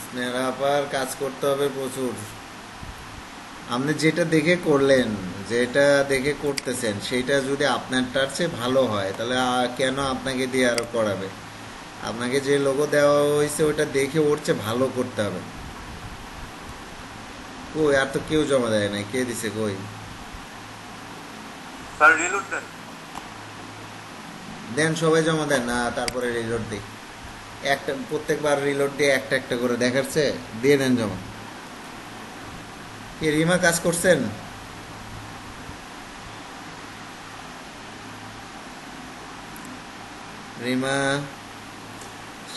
স্নেহারা আবার কাজ করতে হবে প্রচুর। আপনি যেটা দেখে করলেন, যেটা দেখে করতেছেন, সেটা যদি আপনারটার চেয়ে ভালো হয়, তাহলে কেন আপনাকে দিয়ে আরো করাবে? আপনাকে যে লোগো দেওয়া হয়েছে ওটা দেখে ওর চেয়ে ভালো করতে হবে। কই আর তো কেউ জমা দেয় নাই, কে দিছে কই? দেন, সবাই জমা দেন না, তারপরে রিলোড দিই। একটা প্রত্যেকবার রিলোড দিয়ে একটা একটা করে দেখাচ্ছে, দিয়ে দেন জমা। কি রিমা কাজ করছেন? রিমা,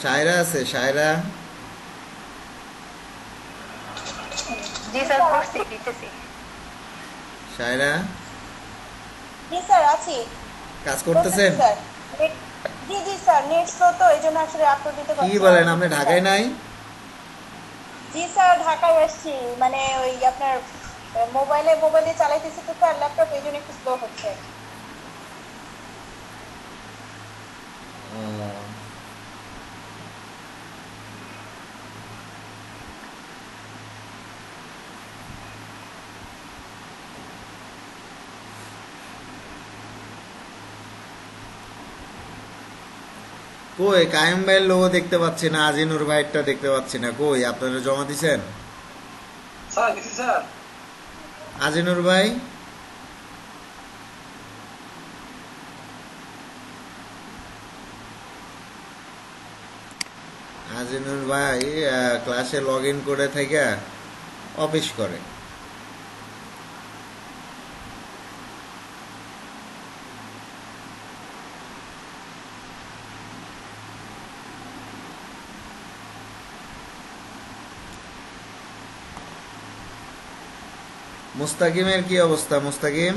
সায়রা আছে, সায়রা? জি স্যার, করছি, দিতেছি। সায়রা জি স্যার, আছি। কাজ করতেছেন? স্যার, জি জি স্যার, নেট স্লো তো এইজন্য আসলে আপলোড দিতে পারছি কি বলেন, আপনি ঢাকায় নাই? জি স্যার, ঢাকায় আসছি, মানে ওই আপনার মোবাইলে চালাইতেছি তো স্যার, ল্যাপটপ এইজন্য একটু স্লো হচ্ছে। কই কায়েম ভাইয়ের লোগো দেখতে পাচ্ছি না, আজিনুর ভাইয়েরটা দেখতে পাচ্ছি না, কই আপনারা জমা দিছেন? আজিনুর ভাই, আজিনুর ভাই ক্লাসে লগ ইন করে থেকে অফিস করে। মুস্তাকিমের কি অবস্থা? মুস্তাকিম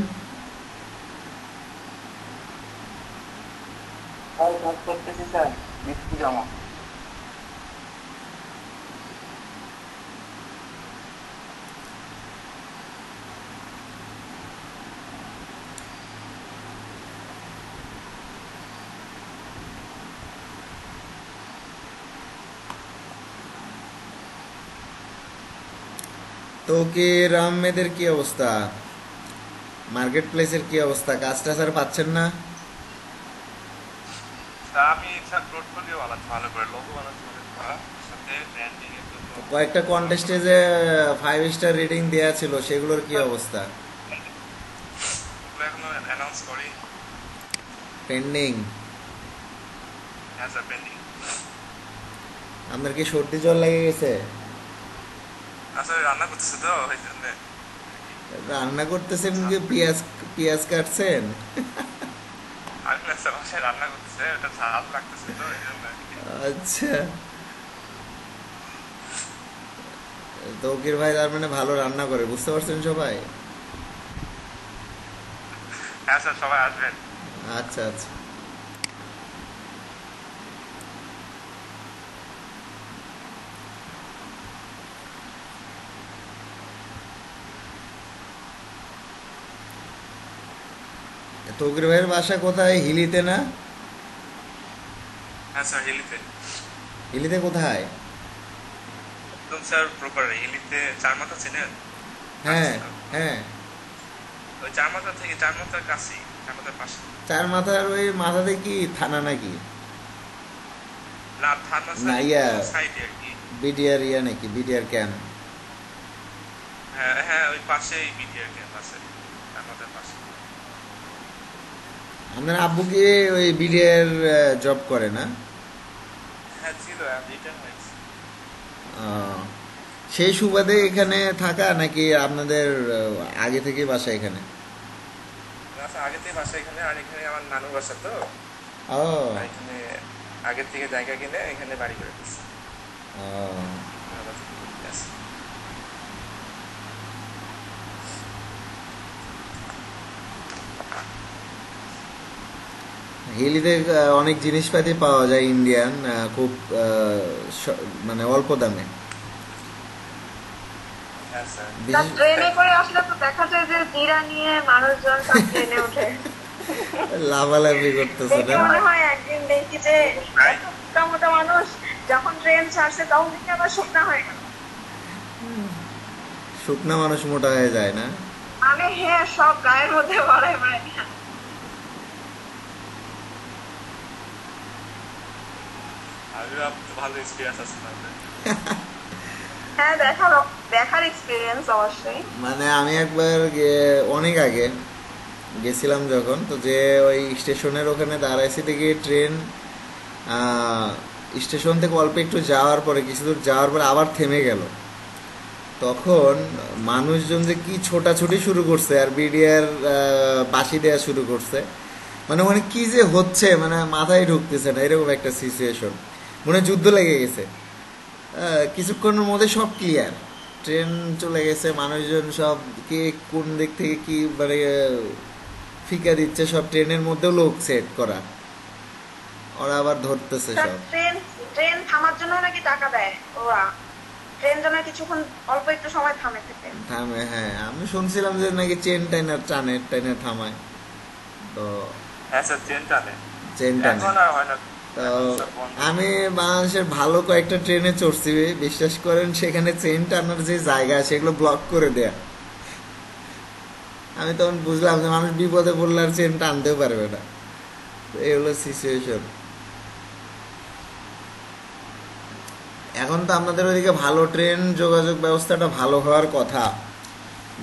তৌকির আহমেদের কি অবস্থা? মার্কেট প্লেসের কি অবস্থা? কাজ টাজ আর পাচ্ছেন না? কয়েকটা কন্টেস্টে যে 5 স্টার রেটিং দেয়া ছিল, সেগুলোর কি অবস্থা? পেন্ডিং? আপনার কি সর্দি জ্বর লেগে গেছে? রান্না করতেছেন কি পেঁয়াজ পেঁয়াজ কাটছেন? আচ্ছা, তৌকির ভাই তার মানে ভালো রান্না করে, বুঝতে পারছেন সবাই? আচ্ছা আচ্ছা। তৌকির ভাইয়ের বাসা কোথায়? হিলিতে না? হিলিতে কোথায়? হ্যাঁ হ্যাঁ, ওই চারমাথা থেকে চারমাথার কাছে আমাদের পাশে। চার মাথার ওই মাথাতে কি থানা নাকি? না, থানা না ইয়া সাইডে আর কি। বিডিআর ইয়া নাকি, বিডিআর ক্যাম্প? হ্যাঁ হ্যাঁ, ওই পাশেই বিটিআর ক্যাম্প আছে আমাদের পাশে। আপনার আব্বু কি ওই বিডিআর জব করে না? হ্যাঁ ছিল, রিটার্ন হয়েছে। আহ, সেই সুবাদে এখানে থাকা নাকি আপনাদের আগে থেকে বাসা এখানে? আচ্ছা, আগে থেকে বাসা এখানে, আর এখানে আমার নানুর বাসা তো, ও আর এখানে আগের থেকে জায়গা কিনে এখানে বাড়ি করে দিচ্ছি। হিলিতে অনেক জিনিসপাতি পাওয়া যায় ইন্ডিয়ান, খুব মানে অল্প দামে। হ্যাঁ স্যার। বিশেষ ট্রেনে করে আসলে তো দেখা যায় যে জিরা নিয়ে মানুষজন সব ট্রেনে ওঠে। লাভালাভি করতেছে দেখে না? মনে হয় একদিন দেখি যে এত মোটা মোটা মানুষ যখন ট্রেন ছাড়ছে তখন দেখি আবার শুকনা হয়ে গেল। শুকনা মানুষ মোটা হয়ে যায় না? মানে হ্যাঁ, সব গায়ের মধ্যে বাড়ায় বাড়ায়। ভালো এক্সপিরিয়েন্স আছে তাহলে। হ্যাঁ, দেখার এক্সপিরিয়েন্স অবশ্যই। মানে আমি একবার অনেক আগে গেছিলাম যখন, তো যে ওই স্টেশনের ওখানে দাঁড়াইছি দেখি ট্রেন স্টেশন থেকে অল্প একটু যাওয়ার পরে, কিছু দূর যাওয়ার পরে আবার থেমে গেল। তখন মানুষজন যে কি ছোটাছুটি শুরু করছে আর বিডিআর বাঁশি দেওয়া শুরু করছে, মানে ওখানে কি যে হচ্ছে মানে মাথায় ঢুকতেছে না, এরকম একটা সিচুয়েশন, মনে হয় যুদ্ধ লেগে গেছে। কিছুক্ষণের মধ্যে সব ক্লিয়ার, ট্রেন চলে গেছে, মানুষজন সব কে কোন দিক থেকে কি মানে ফিকা দিচ্ছে, সব ট্রেনের মধ্যেও লোক সেট করা, ওরা আবার ধরতেছে সব। ট্রেন ট্রেন থামার জন্য নাকি টাকা দেয় ওরা, ট্রেন যেন কিছুক্ষণ অল্প একটু সময় থামে থাকে। থামে, হ্যাঁ আমি শুনছিলাম যে নাকি চেন টাইনার টাইনার থামায়, তো হ্যাঁ স্যার, ট্রেন টানে। চেন টানে। এখন আর হয় না। তো আমি বাংলাদেশের ভালো কয়েকটা ট্রেনে চড়ছি, বিশ্বাস করেন সেখানে চেন টানার যে জায়গা সেগুলো ব্লক করে দেয়া। আমি তখন বুঝলাম যে মানুষ বিপদে পড়লে আর চেন টানতেও পারবে না। এই হলো সিচুয়েশন। এখন তো আপনাদের ওইদিকে ভালো ট্রেন যোগাযোগ ব্যবস্থাটা ভালো হওয়ার কথা,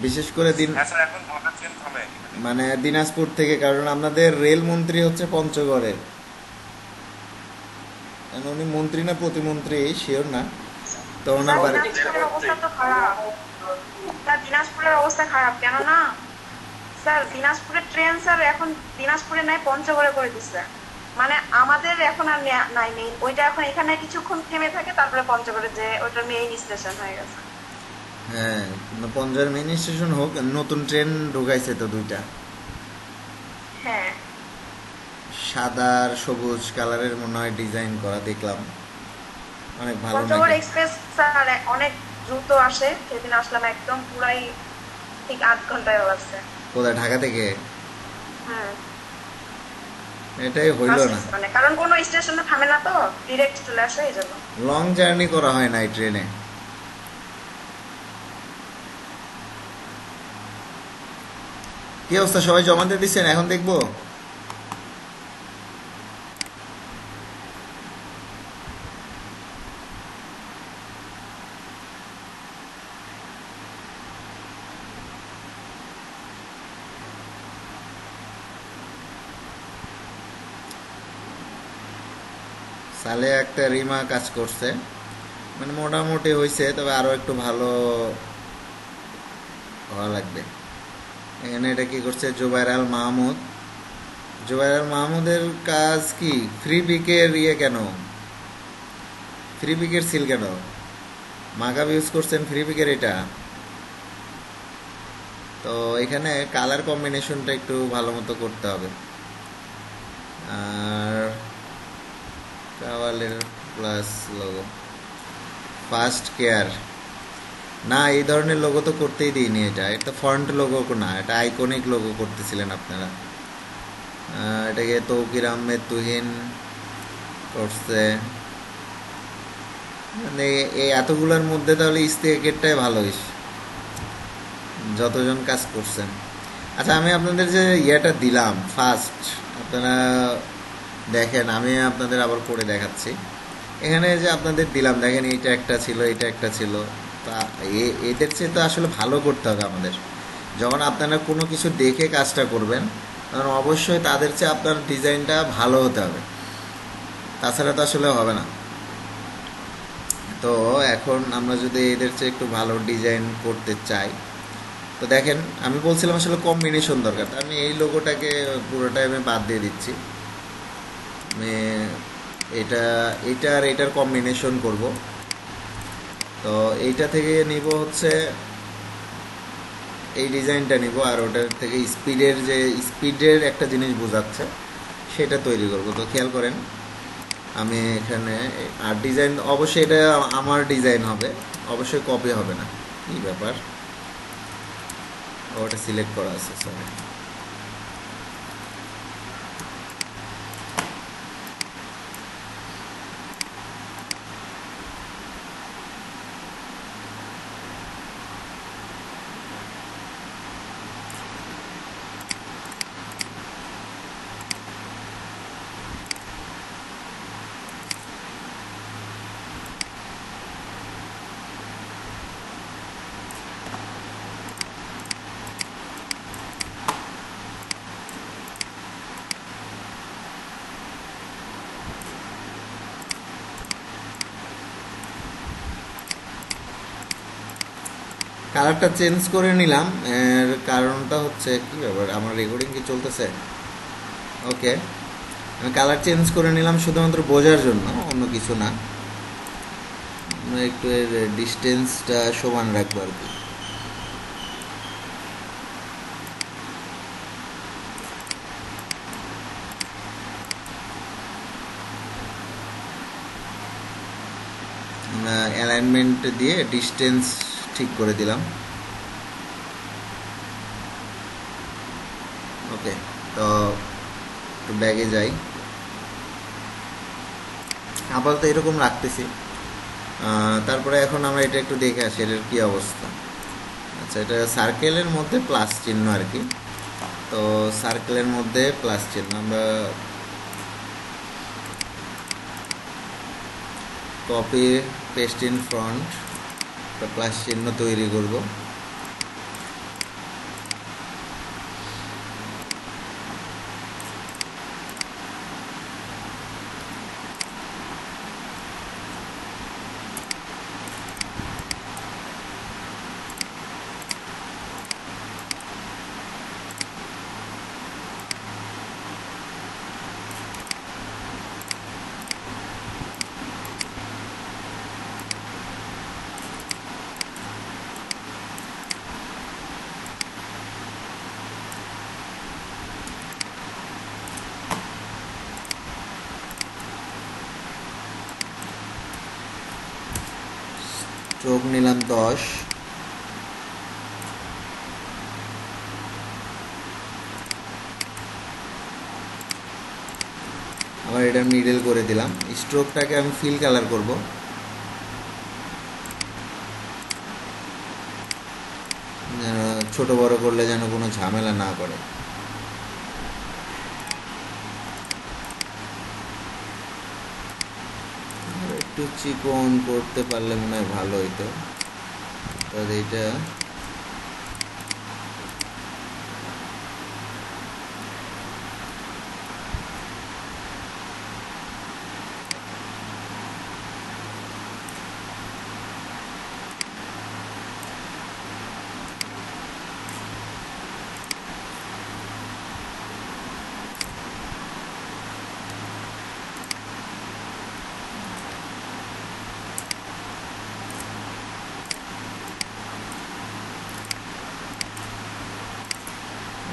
বিশেষ করে হ্যাঁ স্যার, এখন ঢাকা ট্রেন থামে। মানে দিনাজপুর থেকে, কারণ আপনাদের রেলমন্ত্রী হচ্ছে পঞ্চগড়ের। উনি মন্ত্রী না প্রতিমন্ত্রী শিওর না, তো ওনার বাড়ি। দিনাজপুরের অবস্থা তো খারাপ। দিনাজপুরের অবস্থা খারাপ কেন না স্যার, দিনাজপুরের ট্রেন স্যার এখন দিনাজপুরে নাই, পঞ্চগড়ে করে দিচ্ছে। মানে আমাদের এখন আর নাই নেই ওইটা, এখন এখানে কিছুক্ষণ থেমে থাকে, তারপরে পঞ্চগড়ে যে ওইটা মেইন স্টেশন হয়ে গেছে। হ্যাঁ, পঞ্চগড় মেইন স্টেশন হোক, নতুন ট্রেন ঢুকাইছে তো দুইটা, হ্যাঁ, সাদা আর সবুজ কালারের মনে হয় ডিজাইন করা, দেখলাম অনেক ভালো পঞ্চগড় নাকি। এক্সপ্রেস স্যার অনেক দ্রুত আসে, সেদিন আসলাম একদম পুরাই ঠিক 8 ঘন্টায় লাগছে। কোথায়, ঢাকা থেকে? হ্যাঁ, এটাই হইল না, মানে কারণ কোনো স্টেশনে থামে না তো, ডিরেক্ট চলে আসে এই জন্য। লং জার্নি করা হয় না এই ট্রেনে। কি অবস্থা, সবাই জমা দিয়ে দিচ্ছেন? এখন দেখবো। সালে একটা রিমা কাজ করছে, মানে মোটামুটি হয়েছে, তবে আরো একটু ভালো হওয়া লাগবে। এখানে এটা কি করছে জুবাইর আল মাহমুদ। জুবাইর আল মাহমুদের কাজ কি ফ্রি পিকের ইয়ে কেন, ফ্রি পিকের সিল কেন, মাকাব ইউজ করছেন ফ্রি পিকের এটা। তো এখানে কালার কম্বিনেশনটা একটু ভালো মতো করতে হবে। আর কাওয়ালের প্লাস লোগো, ফার্স্ট কেয়ার, না এই ধরনের লোগো তো করতেই দিইনি, এটা ফন্ট লোগো না, এটা আইকনিক লোগো করতেছিলেন আপনারা। এটাকে তৌকির আহমেদ তুহিন করছে, মানে এই এতগুলোর মধ্যে তাহলে ইস্তেকেরটাই ভালো হয়েছে যতজন কাজ করছেন। আচ্ছা, আমি আপনাদের যে ইয়েটা দিলাম ফার্স্ট, আপনারা দেখেন, আমি আপনাদের আবার করে দেখাচ্ছি। এখানে যে আপনাদের দিলাম, দেখেন এইটা একটা ছিল, এটা একটা ছিল। তা এদের চেয়ে তো আসলে ভালো করতে হবে আমাদের। যখন আপনারা কোনো কিছু দেখে কাজটা করবেন, তখন অবশ্যই তাদের চেয়ে আপনার ডিজাইনটা ভালো হতে হবে, তাছাড়া তো আসলে হবে না। তো এখন আমরা যদি এদের চেয়ে একটু ভালো ডিজাইন করতে চাই, তো দেখেন আমি বলছিলাম আসলে কম্বিনেশন দরকার। আমি এই লোগোটাকে পুরোটাই আমি বাদ দিয়ে দিচ্ছি। আমি এটা এটা আর এটার কম্বিনেশন করব। তো এইটা থেকে নিব হচ্ছে এই ডিজাইনটা নিব, আর ওটার থেকে স্পিডের একটা জিনিস বোঝাচ্ছে সেটা তৈরি করব। তো খেয়াল করেন আমি এখানে, আর ডিজাইন অবশ্যই এটা আমার ডিজাইন হবে, অবশ্যই কপি হবে না। কি ব্যাপার, ওটা সিলেক্ট করা আছে, সরি। কালারটা চেঞ্জ করে নিলাম, এর কারণটা হচ্ছে কি ব্যাপার, আমার রেকর্ডিং কি চলতেছে? ওকে, আমি কালার চেঞ্জ করে নিলাম শুধুমাত্র বোঝার জন্য, অন্য কিছু না। আমরা একটু এর ডিস্টেন্সটা সমান রাখবো আর কি। আমরা অ্যালাইনমেন্ট দিয়ে ডিস্টেন্স ঠিক করে দিলাম। ওকে, তো একটু ব্যাগে যাই, আপাতত এরকম রাখতেছি। তারপরে এখন আমরা এটা একটু দেখে আসি এটার কী অবস্থা। আচ্ছা, এটা সার্কেলের মধ্যে প্লাস চিহ্ন আর কি। তো সার্কেলের মধ্যে প্লাস চিহ্ন আমরা copy paste in front, plus চিহ্ন তৈরি করব। স্ট্রোক নিলাম 10। আবার এটা মিডল করে দিলাম। স্ট্রোকটাকে আমি ফিল কালার করব। ছোট বড় করলে যেন কোনো ঝামেলা না করে। একটু চিকন করতে পারলে মনে হয় ভালো হইতো। তাহলে এটা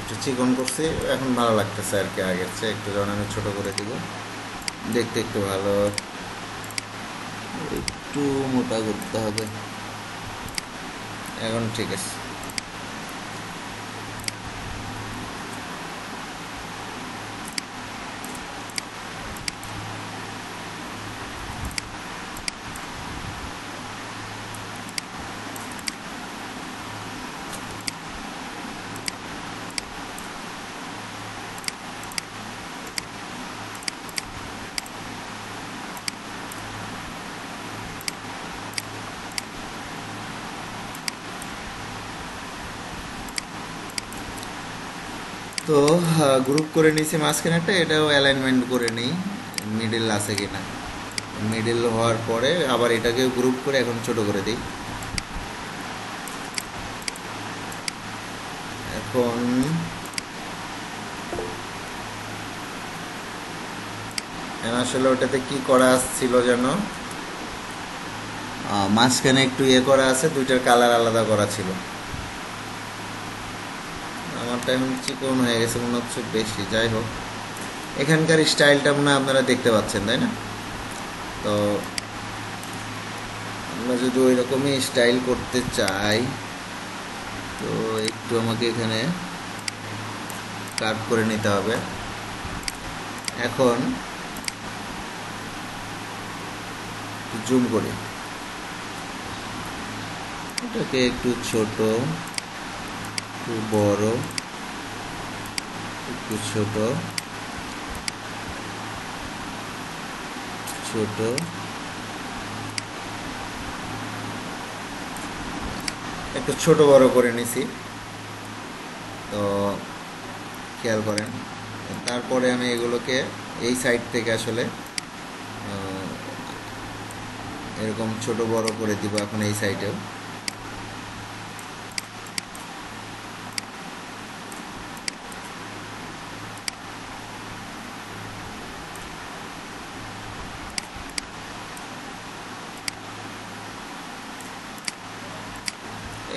একটু চিকন করছি, এখন ভালো লাগতেছে আর কি আগের চেয়ে। একটু যখন আমি ছোট করে দিব দেখতে একটু ভালো, একটু মোটা করতে হবে। এখন ঠিক আছে। তো গ্রুপ করে নিয়েছি মাঝখানেটা, এটাও অ্যালাইনমেন্ট করে নিই মিডিল আছে কিনা। মিডিল হওয়ার পরে আবার এটাকে গ্রুপ করে এখন ছোট করে দিই। এখন আসলে ওটাতে কি করা ছিল যেন, মাঝখানে একটু ইয়ে করা আছে, দুইটার কালার আলাদা করা ছিল। আমারটা এখন চিকন হয়ে গেছে মনে হচ্ছে বেশি। যাই হোক, এখানকার স্টাইলটা মনে হয় আপনারা দেখতে পাচ্ছেন, তাই না? তো আমরা যদি ওই রকমই স্টাইল করতে চাই তো একটু আমাকে এখানে কাট করে নিতে হবে। এখন জুম করি, এটাকে একটু ছোট, একটু বড়, একটু ছোট, ছোট, একটু ছোট বড় করে নিছি। তো খেয়াল করেন, তারপরে আমি এগুলোকে এই সাইড থেকে আসলে এরকম ছোট বড় করে দিব এখন এই সাইডেও।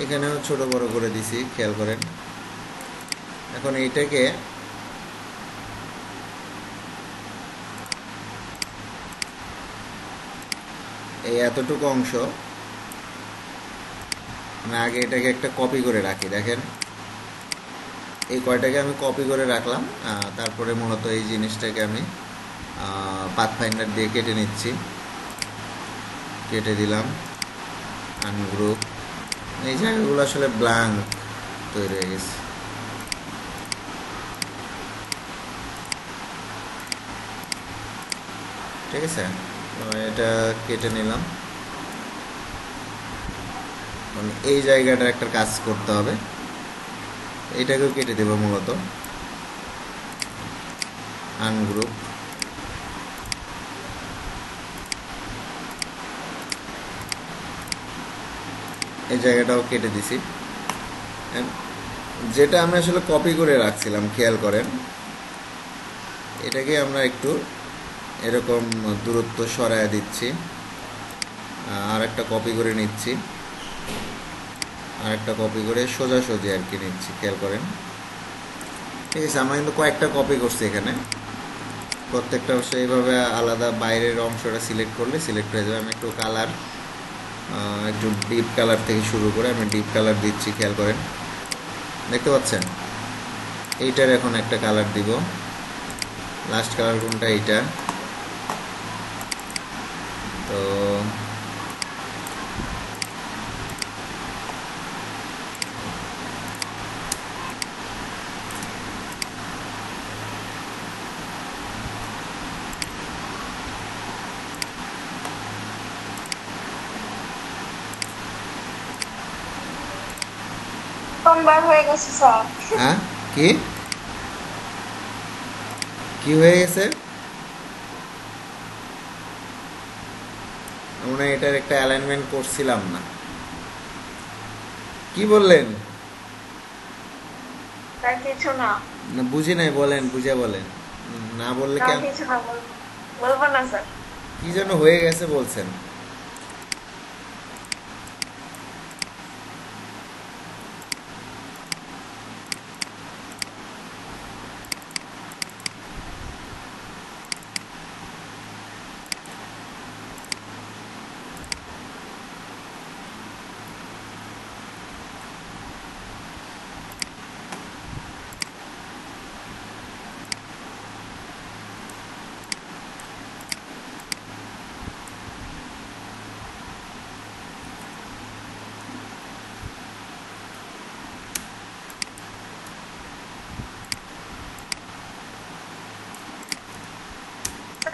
এখানেও ছোট বড় করে দিছি, খেয়াল করেন। এখন এইটাকে এই এতটুকু অংশ আমি আগে এটাকে একটা কপি করে রাখি। দেখেন এই কয়টাকে আমি কপি করে রাখলাম, তারপরে মূলত এই জিনিসটাকে আমি পাথফাইন্ডার দিয়ে কেটে নিচ্ছি। কেটে দিলাম, আনগ্রুপ। এই জায়গাগুলো আসলে ব্ল্যাঙ্ক তৈরি হয়ে গেছে। ঠিক আছে, এটা কেটে নিলাম। এই জায়গাটা একটা কাজ করতে হবে, এটাকেও কেটে দেব মূলত। আনগ্রুপ, এই জায়গাটাও কেটে দিছি। যেটা আমি আসলে কপি করে রাখছিলাম, খেয়াল করেন, এটাকে আমরা একটু এরকম দূরত্ব সরায় দিচ্ছি। আর একটা কপি করে নিচ্ছি, আর একটা কপি করে সোজাসুজি আর কি নিচ্ছি, খেয়াল করেন। ঠিক আছে, আমরা কিন্তু কয়েকটা কপি করছি এখানে, প্রত্যেকটা অবশ্যই এইভাবে আলাদা বাইরের অংশটা সিলেক্ট করলে সিলেক্ট হয়ে যাবে। আমি একটু কালার, একটু ডিপ কালার থেকে শুরু করে আমি ডিপ কালার দিচ্ছি, খেয়াল করেন, দেখতে পাচ্ছেন। এইটার এখন একটা কালার দিব, লাস্ট কালার কোনটা? এইটা। তো বার হয়ে গেছে স্যার। হ্যাঁ, কি কি হয়ে গেছে? আমরা এটার একটা অ্যালাইনমেন্ট করছিলাম না। কি বললেন? তার কিছু না, না বুঝি নাই, বলেন, বুঝে বলেন। না বললে না কেন? কিছু না, বলবো না স্যার। কি যেন হয়ে গেছে বলছেন।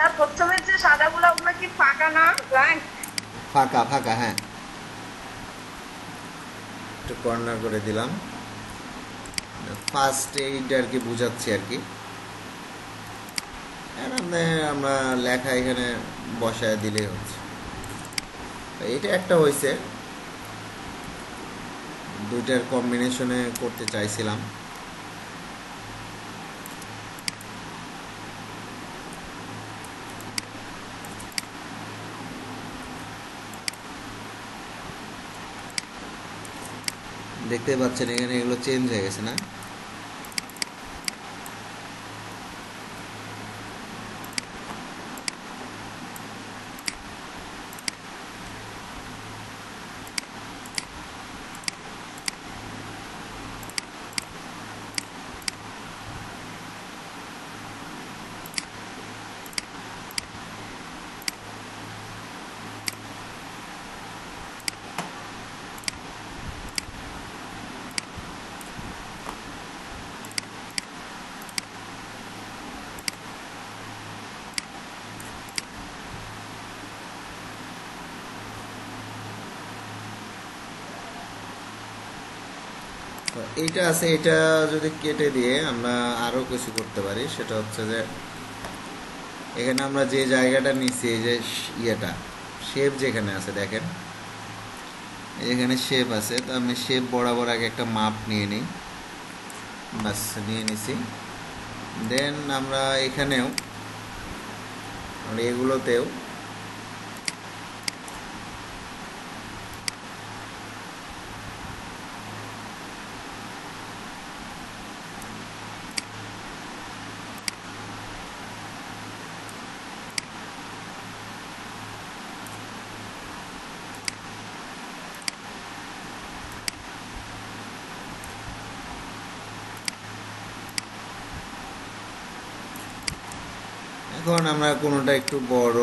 স্যার প্রথমে যে সাদাগুলো ওগুলো কি ফাঁকা না, ব্ল্যাঙ্ক? ফাঁকা ফাঁকা, হ্যাঁ। একটু কর্নার করে দিলাম, ফার্স্ট এইড আর কি বুঝাচ্ছি আর কি। আমরা লেখা এখানে বসায় দিলেই হচ্ছে। এটা একটা হয়েছে, দুইটার কম্বিনেশনে করতে চাইছিলাম। দেখতে পাচ্ছেন এখানে এগুলো চেঞ্জ হয়ে গেছে না? তো এইটা আছে, এটা যদি কেটে দিয়ে আমরা আরো কিছু করতে পারি। সেটা হচ্ছে যে এখানে আমরা যে জায়গাটা নিচ্ছি, এই যে ইয়েটা শেপ যেখানে আছে দেখেন, এখানে শেপ আছে। তো আমি শেপ বরাবর আগে একটা মাপ নিয়ে নিই, বাস নিয়ে নিছি। দেন আমরা এখানেও এগুলোতেও এখন আমরা কোনোটা একটু বড়,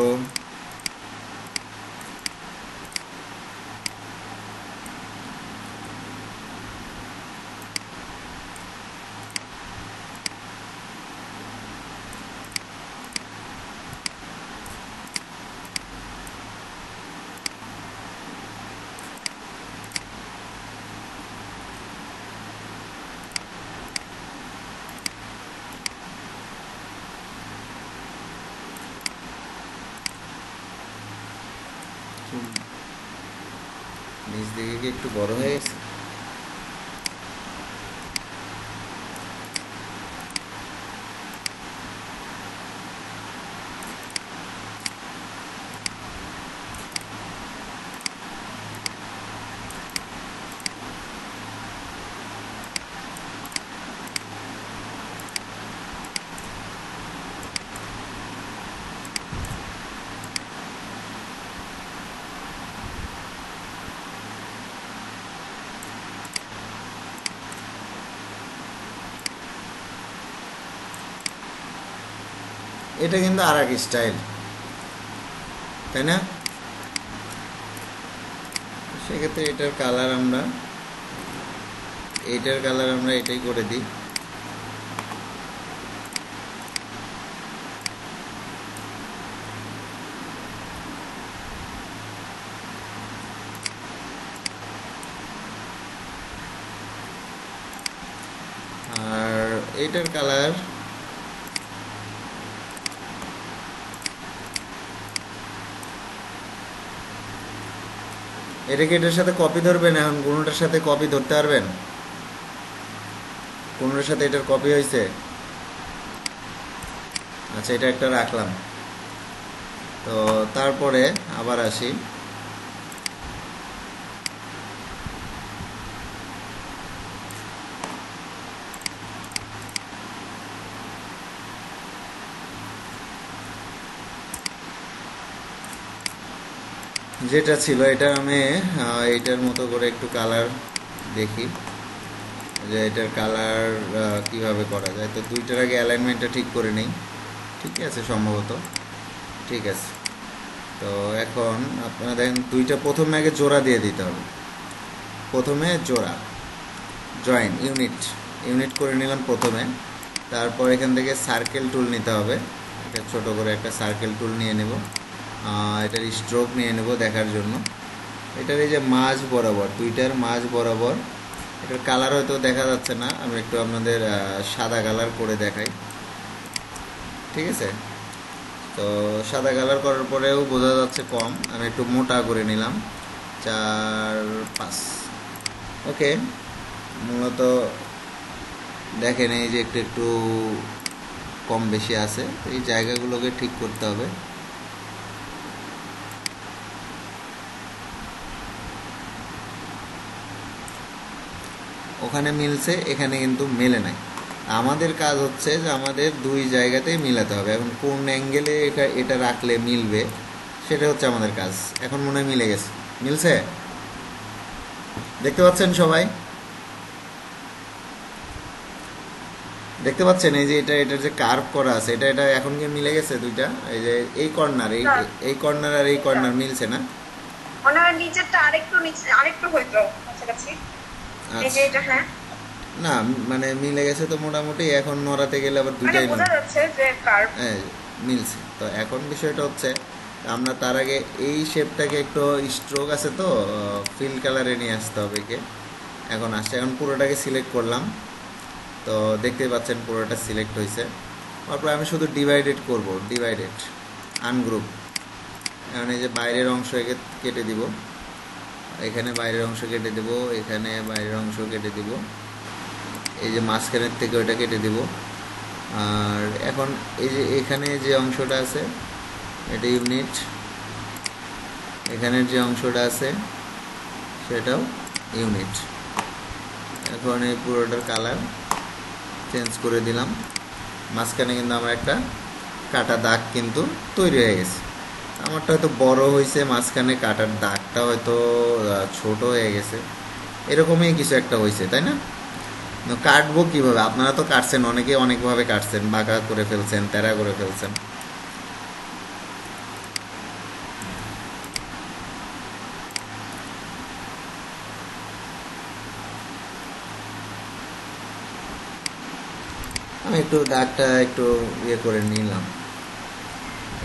নিচ দিকে কি একটু বড় হয়ে গেছে? এটা কিন্তু আর এক স্টাইল, তাই না? সেক্ষেত্রে এটার কালার আমরা এটাই করে দিই। আর এটার কালার এটা কি এটার সাথে কপি ধরবেন? এখন কোনোটার সাথে কপি ধরতে পারবেন? কোনোটার সাথে এটার কপি হয়েছে? আচ্ছা, এটা একটা রাখলাম। তো তারপরে আবার আসি, যেটা ছিল এটা আমি এটার মতো করে একটু কালার দেখি যে এটার কালার কিভাবে করা যায়। তো দুইটার আগে অ্যালাইনমেন্টটা ঠিক করে নেই। ঠিক আছে, সম্ভবত ঠিক আছে। তো এখন আপনারা দেখেন দুইটা প্রথমে আগে জোড়া দিয়ে দিতে হবে। প্রথমে জোড়া, জয়েন, ইউনিট করে নিলাম প্রথমে। তারপর এখান থেকে সার্কেল টুল নিতে হবে। এটা ছোট করে একটা সার্কেল টুল নিয়ে নেব। এটার স্ট্রোক নিয়ে নেব দেখার জন্য। এটার এই যে মাঝ বরাবর, দুইটার মাঝ বরাবর এটার কালার হয়তো দেখা যাচ্ছে না, আমি একটু আপনাদের সাদা কালার করে দেখাই। ঠিক আছে, তো সাদা কালার করার পরেও বোঝা যাচ্ছে কম, আমি একটু মোটা করে নিলাম 4-5। ওকে, মূলত দেখেন এই যে একটু একটু কম বেশি আছে, এই জায়গাগুলোকে ঠিক করতে হবে। ওখানে মিলছে, এখানে কিন্তু মেলে নাই। আমাদের কাজ হচ্ছে যে আমাদের দুই জায়গাতেই মিলাতে হবে। এখন কোন অ্যাঙ্গেলে এটা রাখলে মিলবে সেটা হচ্ছে আমাদের কাজ। এখন মনে হয় মিলে গেছে, মিলছে, দেখতে পাচ্ছেন সবাই? দেখতে পাচ্ছেন এই যে এটার যে কার্ভ করা আছে, এটা এখন কি মিলে গেছে দুইটা? এই যে এই কর্নার, এই কর্নার আর এই কর্নার মিলছে না? মনে হয় নিচেরটা আরেকটু হইতো কাছাকাছি। এই যে এটা, হ্যাঁ না মানে মিলে গেছে তো মোটামুটি। এখন নড়াতে গেলে আবার মানে দুইটাই বোঝা যাচ্ছে যে কার্ভ মিলছে। তো এখন বিষয়টা হচ্ছে আমরা তার আগে এই শেপটাকে একটু স্ট্রোক আছে তো ফিল কালারে নিয়ে আসতে হবে কে। এখন আসছে, এখন পুরোটাকে সিলেক্ট করলাম, তো দেখতেই পাচ্ছেন পুরোটা সিলেক্ট হয়েছে। তারপর আমি শুধু ডিভাইডেড করব, ডিভাইডেড আনগ্রুপ। এখন এই যে বাইরের অংশ কেটে দিব, এখানে বাইরের অংশ কেটে দেব, এখানে বাইরের অংশ কেটে দিব, এই যে মাঝখানের থেকে ওইটা কেটে দিব। আর এখন এই যে এখানে যে অংশটা আছে এটা ইউনিট, এখানের যে অংশটা আছে সেটাও ইউনিট। এখন এই পুরোটার কালার চেঞ্জ করে দিলাম। মাঝখানে কিন্তু আমার একটা কাটা দাগ কিন্তু তৈরি হয়ে গেছে। আমারটা হয়তো বড় হয়েছে, মাঝখানে কাটার দাগটা হয়তো ছোট হয়ে গেছে, এরকমই কিছু একটা হয়েছে, তাই না? কাটবো কিভাবে? আপনারা তো কাটছেন, অনেকে অনেকভাবে কাটছেন, বাঁকা করে ফেলছেন, তেরা করে ফেলছেন। আমি একটু দাগটা একটু ইয়ে করে নিলাম।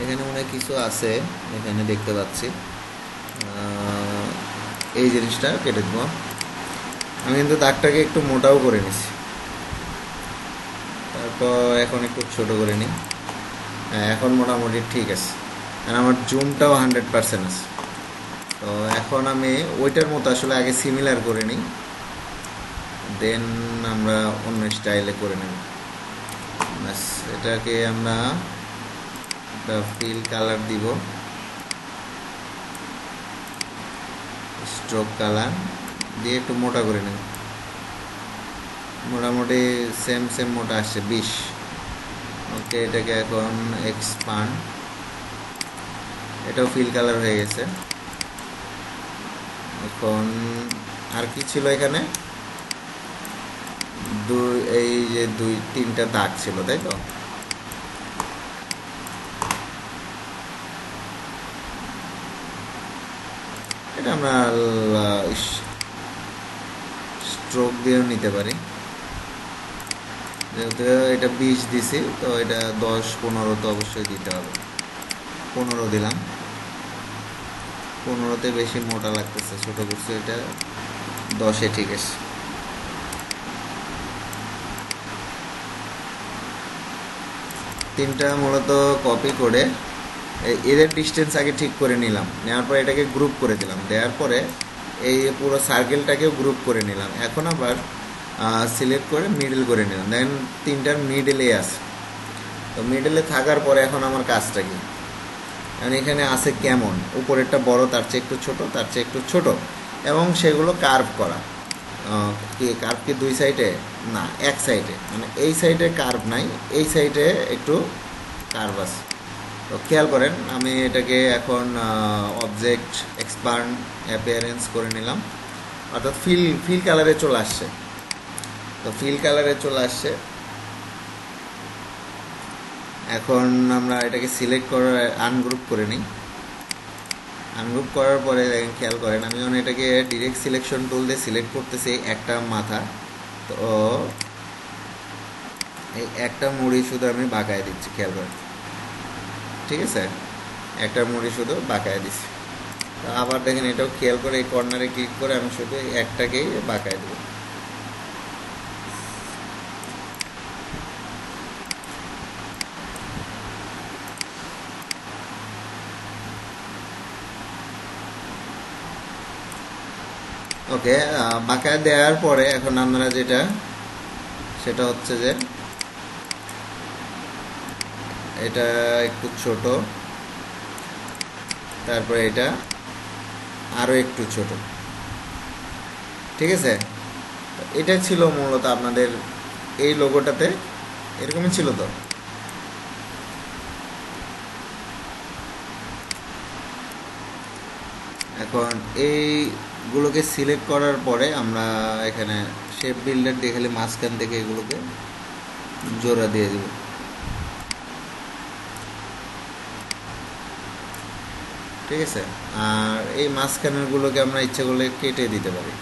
এখানে মনে হয় কিছু আছে, এখানে দেখতে পাচ্ছি। এই জিনিসটা কেটে দেবো। আমি কিন্তু দাগটাকে একটু মোটাও করে নিছি, তারপর এখন একটু ছোট করে নিই। হ্যাঁ, এখন মোটামুটি ঠিক আছে, আর আমার জুমটাও 100% আছে। তো এখন আমি ওইটার মতো আসলে আগে সিমিলার করে নিই, দেন আমরা অন্য স্টাইলে করে নেব। ব্যাস, এটাকে আমরা একটা ফিল কালার দিব, স্ট্রোক কালার দিয়ে একটু মোটা করে নেব। মোটামুটি সেম মোটা আসছে 20। ওকে, এটাকে এখন এক্সপান্ড, এটাও ফিল কালার হয়ে গেছে। এখন আর কি ছিল এখানে? এই যে 2-3টা দাগ ছিল, তাই তো? এটা আমরা স্ট্রোক দিয়েও নিতে পারি, যেহেতু এটা 20 দিছি, তো এটা 10-15 তো অবশ্যই দিতে হবে। 15 দিলাম, 15তে বেশি মোটা লাগতেছে, ছোট করছে এটা, 10-এ ঠিক আছে। তিনটা মূলত কপি করে এদের ডিস্টেন্স আগে ঠিক করে নিলাম, নেওয়ার পরে এটাকে গ্রুপ করে দিলাম, দেওয়ার পরে এই পুরো সার্কেলটাকেও গ্রুপ করে নিলাম। এখন আবার সিলেক্ট করে মিডল করে নিলাম, দেন তিনটার মিডলে আছে। তো মিডলে থাকার পরে এখন আমার কাজটা কি? এখন এখানে আছে কেমন, উপরেরটা বড়, তার চেয়ে একটু ছোট, তার চেয়ে একটু ছোট, এবং সেগুলো কার্ভ করা। কি কার্ভ কি দুই সাইডে? না, এক সাইডে, মানে এই সাইডে কার্ভ নাই, এই সাইডে একটু কার্ভ আছে। তো খেয়াল করেন, আমি এটাকে এখন অবজেক্ট এক্সপান্ড অ্যাপিয়ারেন্স করে নিলাম, অর্থাৎ ফিল কালারে চলে আসছে। তো ফিল কালারে চলে আসছে। এখন আমরা এটাকে সিলেক্ট করার আনগ্রুপ করে নিই। আনগ্রুপ করার পরে খেয়াল করেন, আমি যখন এটাকে ডিরেক্ট সিলেকশন টুল দিয়ে সিলেক্ট করতেছি একটা মাথা, তো এই একটা মুড়ি শুধু আমি বাঁকায় দিচ্ছি, খেয়াল করেন, ঠিক আছে? একটা মুড়ি শুধু বাঁকায় দিচ্ছি। আবার দেখেন, এটাও খেয়াল করে এই কর্নারে ক্লিক করে আমি শুধু একটাকেই বাঁকায় দেবো। ওকে, বাঁকা দেওয়ার পরে এখন আমরা যেটা সেটা হচ্ছে যে এটা একটু ছোট, তারপরে এটা আরো একটু ছোট, ঠিক আছে। তো এটা ছিল মূলত আপনাদের এই লোগোটাতে এরকমই ছিল। তো এখন এইগুলোকে সিলেক্ট করার পরে আমরা এখানে শেপ বিল্ডার দিয়ে খালি মাঝখান থেকে এগুলোকে জোড়া দিয়ে দিব। ঠিক আছে, আর এই মাঝখানের গুলোকে আমরা ইচ্ছা করলে কেটে দিতে পারি।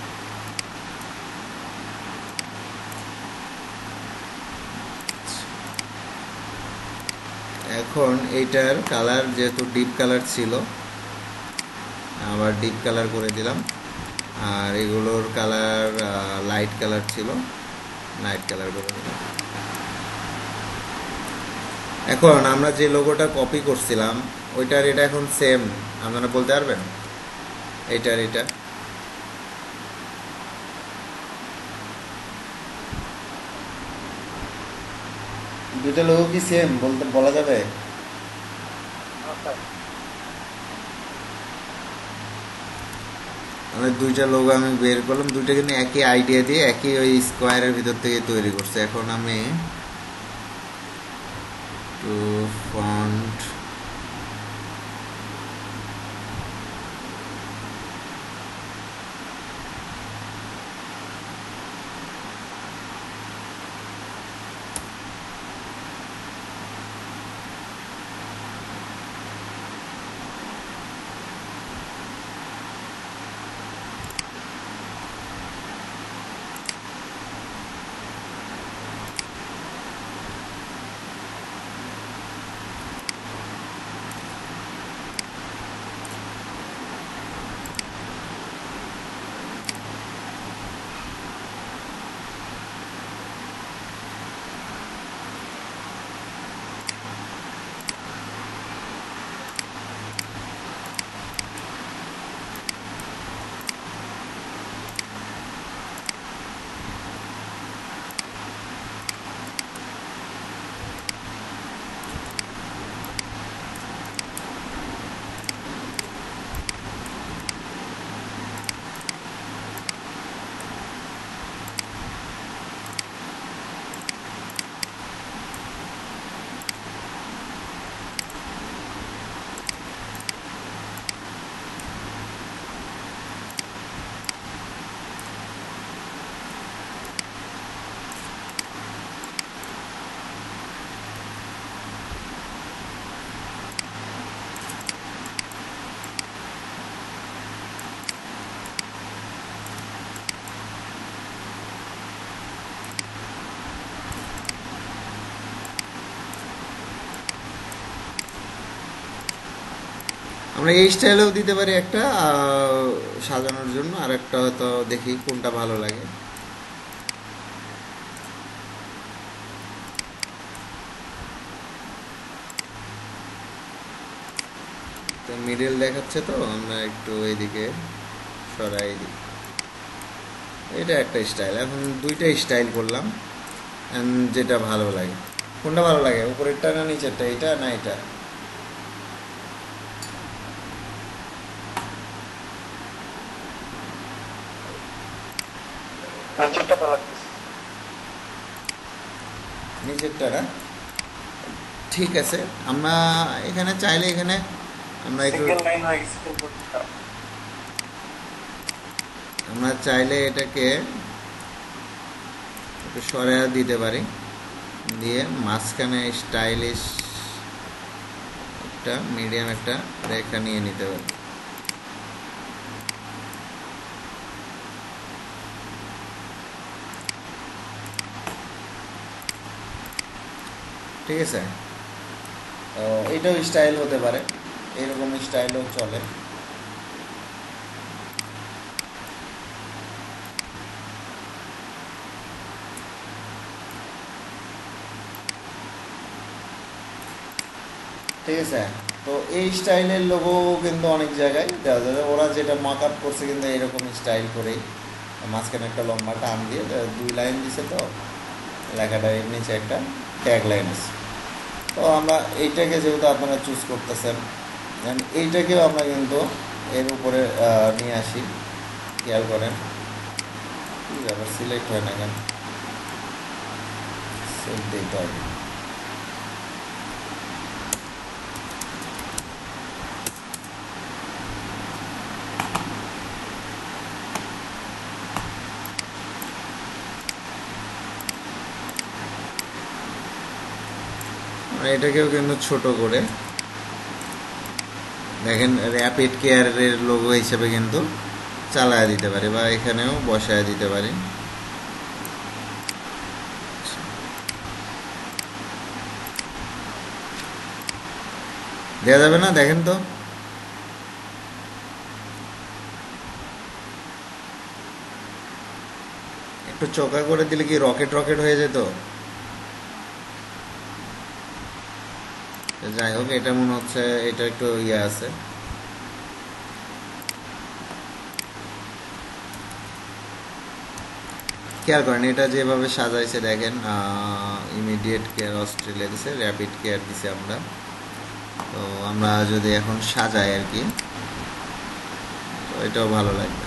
এখন এইটার কালার যেহেতু ডিপ কালার ছিল, আবার ডিপ কালার করে দিলাম, আর এগুলোর কালার লাইট কালার ছিল, লাইট কালার করে দিলাম। এখন আমরা যে লোগোটা কপি করছিলাম ওইটার এটা এখন সেম, আপনারা বলতে পারবেন এইটার এটা? দুইটা লোগো কি সেম বলতে বলা যাবে? আমি দুইটা লোগো আমি বের করলাম, দুইটা কিন্তু একই আইডিয়া দিয়ে একই ওই স্কোয়ারের ভিতর থেকে তৈরি করছে। এখন আমি টু ফন্ট আমরা এই স্টাইলেও দিতে পারি একটা সাজানোর জন্য, আর একটা হয়তো দেখি কোনটা ভালো লাগে। তো মিডল দেখাচ্ছে, তো আমরা একটু এইদিকে সরাই দিই। এটা একটা স্টাইল। এখন দুইটা স্টাইল করলাম, যেটা ভালো লাগে। কোনটা ভালো লাগে, উপরেরটা না নিচেরটা, এটা না এটা? নিচেরটা না? ঠিক আছে, আমরা এখানে চাইলে এখানে আমরা একটু আমরা চাইলে এটাকে একটু সরিয়ে দিতে পারি, দিয়ে মাঝখানে স্টাইলিশ একটা মিডিয়াম একটা রেখা নিয়ে নিতে পারি। ঠিক আছে, এটাও স্টাইল হতে পারে, এরকম স্টাইলও চলে। ঠিক আছে, তো এই স্টাইলের লোগো কিন্তু অনেক জায়গায় দেওয়া যাবে। ওরা যেটা মাক আপ করছে কিন্তু এরকম স্টাইল করেই মাঝখানে একটা লম্বা টান দিয়ে 2 লাইন দিছে, তো লেখাটা এর নিচে একটা ট্যাগ লাইন আছে। তো আমরা এইটাকে যেহেতু আপনারা চুজ করতেছেন, এইটাকেও আমরা কিন্তু এর উপরে নিয়ে আসি। খেয়াল করেন কি ব্যাপার, সিলেক্ট হয় না কেন? সেভ দিতে হবে। এটাকেও কিন্তু ছোট করে দেখেন র্যাপিড কেয়ারের লোগো হিসেবে কিন্তু চালায় দিতে পারি, বা এখানেও বসায় দিতে পারি। দেওয়া যাবে না? দেখেন তো, একটু চোখা করে দিলে কি রকেট রকেট হয়ে যেত। যাই হোক, এটা মনে হচ্ছে এটা একটু ইয়ে আছে। খেয়াল করেন এটা যেভাবে সাজাইছে দেখেন, ইমিডিয়েট কেয়ার অস্ট্রেলিয়া দিছে, র্যাপিড কেয়ার দিছে আমরা। তো আমরা যদি এখন সাজাই আর কি, তো এটাও ভালো লাগবে।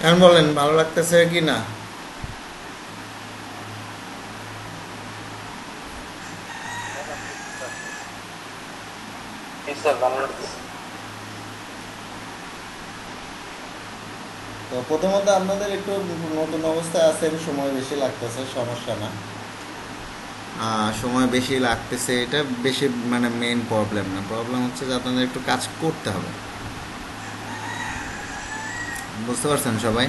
এখন বলেন ভালো লাগতেছে কি না? তো প্রথমত আপনাদের একটু নতুন অবস্থায় আছেন, সময় বেশি লাগতেছে, সমস্যা না। সময় বেশি লাগতেছে এটা বেশি মানে মেইন প্রবলেম না, প্রবলেম হচ্ছে যে আপনাদের একটু কাজ করতে হবে। বুঝতে পারছেন সবাই?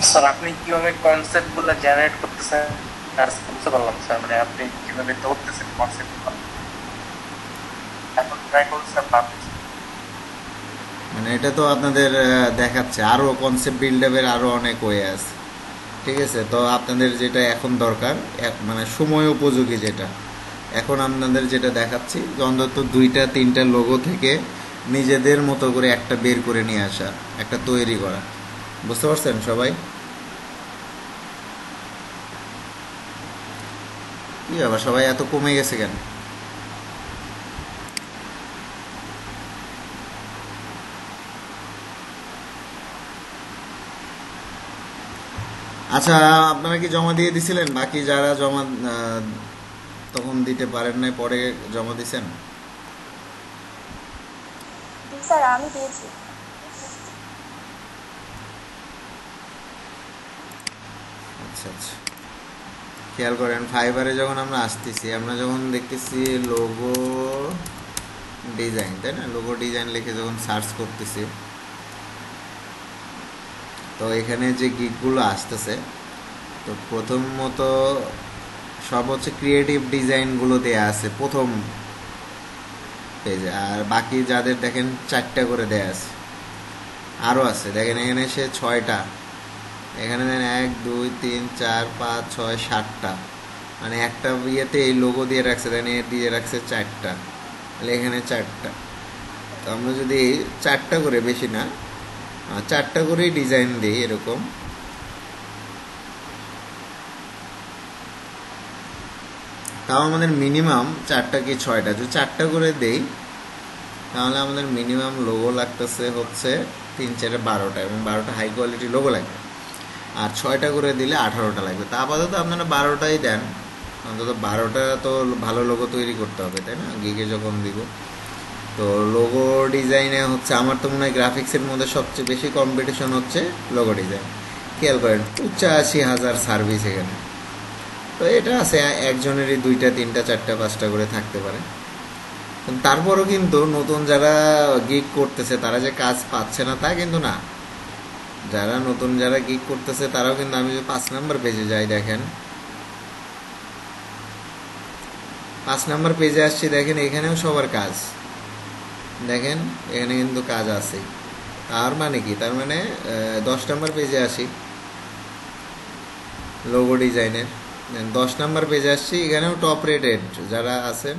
স্যার আপনি কিভাবে কনসেপ্ট গুলো জেনারেট করতেছেন বুঝতে পারলাম স্যার, মানে আপনি কিভাবে ধরতেছেন কনসেপ্ট গুলো, এখন ট্রাই করছেন ভাবছেন। মানে এটা তো আপনাদের দেখাচ্ছে আরও কনসেপ্ট বিল্ড আপের আরও অনেক ওয়ে আছে, ঠিক আছে? তো আপনাদের যেটা এখন দরকার মানে সময় উপযোগী যেটা এখন আপনাদের যেটা দেখাচ্ছি, যে অন্তত 2-3টা লোগো থেকে নিজেদের মতো করে একটা বের করে নিয়ে আসা, একটা তৈরি করা। বুঝতে পারছেন সবাই? কি ব্যাপার, সবাই এত কমে গেছে কেন? আচ্ছা, আপনারা কি জমা দিয়ে দিছিলেন? বাকি যারা জমা তখন দিতে পারেন নাই, পরে জমা দিছেন? স্যার আমি পেয়েছি। আচ্ছা আচ্ছা, খেয়াল করেন ফাইবারে যখন আমরা আসতেছি, আমরা যখন দেখতেছি লোগো ডিজাইন, তাই না, লোগো ডিজাইন লিখে যখন সার্চ করতেছি, তো এখানে যে গিকগুলো আসতেছে, তো প্রথমত সব হচ্ছে ক্রিয়েটিভ ডিজাইনগুলো দেয়া আছে প্রথম পেজে, আর বাকি যাদের দেখেন 4টা করে দেয়া আছে, আরও আছে দেখেন এখানে সে 6টা, এখানে দেন 1 2 3 4 5 6 7টা, মানে একটা ইয়েতে এই লোগো দিয়ে রাখছে, দেন এর দিয়ে রাখছে 4টা, তাহলে এখানে 4টা। তো আমরা যদি 4টা করে, বেশি না 4টা করেই ডিজাইন দিই এরকম, তাও আমাদের মিনিমাম 4টা কি 6টা, যদি 4টা করে দেই তাহলে আমাদের মিনিমাম লোগো লাগতেছে হচ্ছে 3 4 12টা, এবং 12টা হাই কোয়ালিটি লোগো লাগবে, আর 6টা করে দিলে 18টা লাগবে। তা আপাতত আপনারা 12টাই দেন, অন্তত 12টা তো ভালো লোগো তৈরি করতে হবে, তাই না, গিগে যখন দিব। তো লোগো ডিজাইনে হচ্ছে আমার তো মনে হয় গ্রাফিক্সের মধ্যে সবচেয়ে বেশি কম্পিটিশন হচ্ছে লোগো ডিজাইন। খেয়াল করেন 85,000 সার্ভিস এখানে, তো এটা আছে একজনেরই 2টা 3টা 4টা 5টা করে থাকতে পারে। তারপরও কিন্তু নতুন যারা গিগ করতেছে তারা যে কাজ পাচ্ছে না তা কিন্তু না, যারা নতুন যারা গিগ করতেছে তারাও কিন্তু, আমি যে 5 নাম্বার পেজে যাই, দেখেন 5 নাম্বার পেজে আসছি, দেখেন এখানেও সবার কাজ, দেখেন এখানে কিন্তু কাজ আছে। তার মানে কি, তার মানে 10 নাম্বার পেজে আসি লোগো ডিজাইনের, 10 নাম্বার পেজে আসছি, এখানেও টপ রেটেড যারা আছেন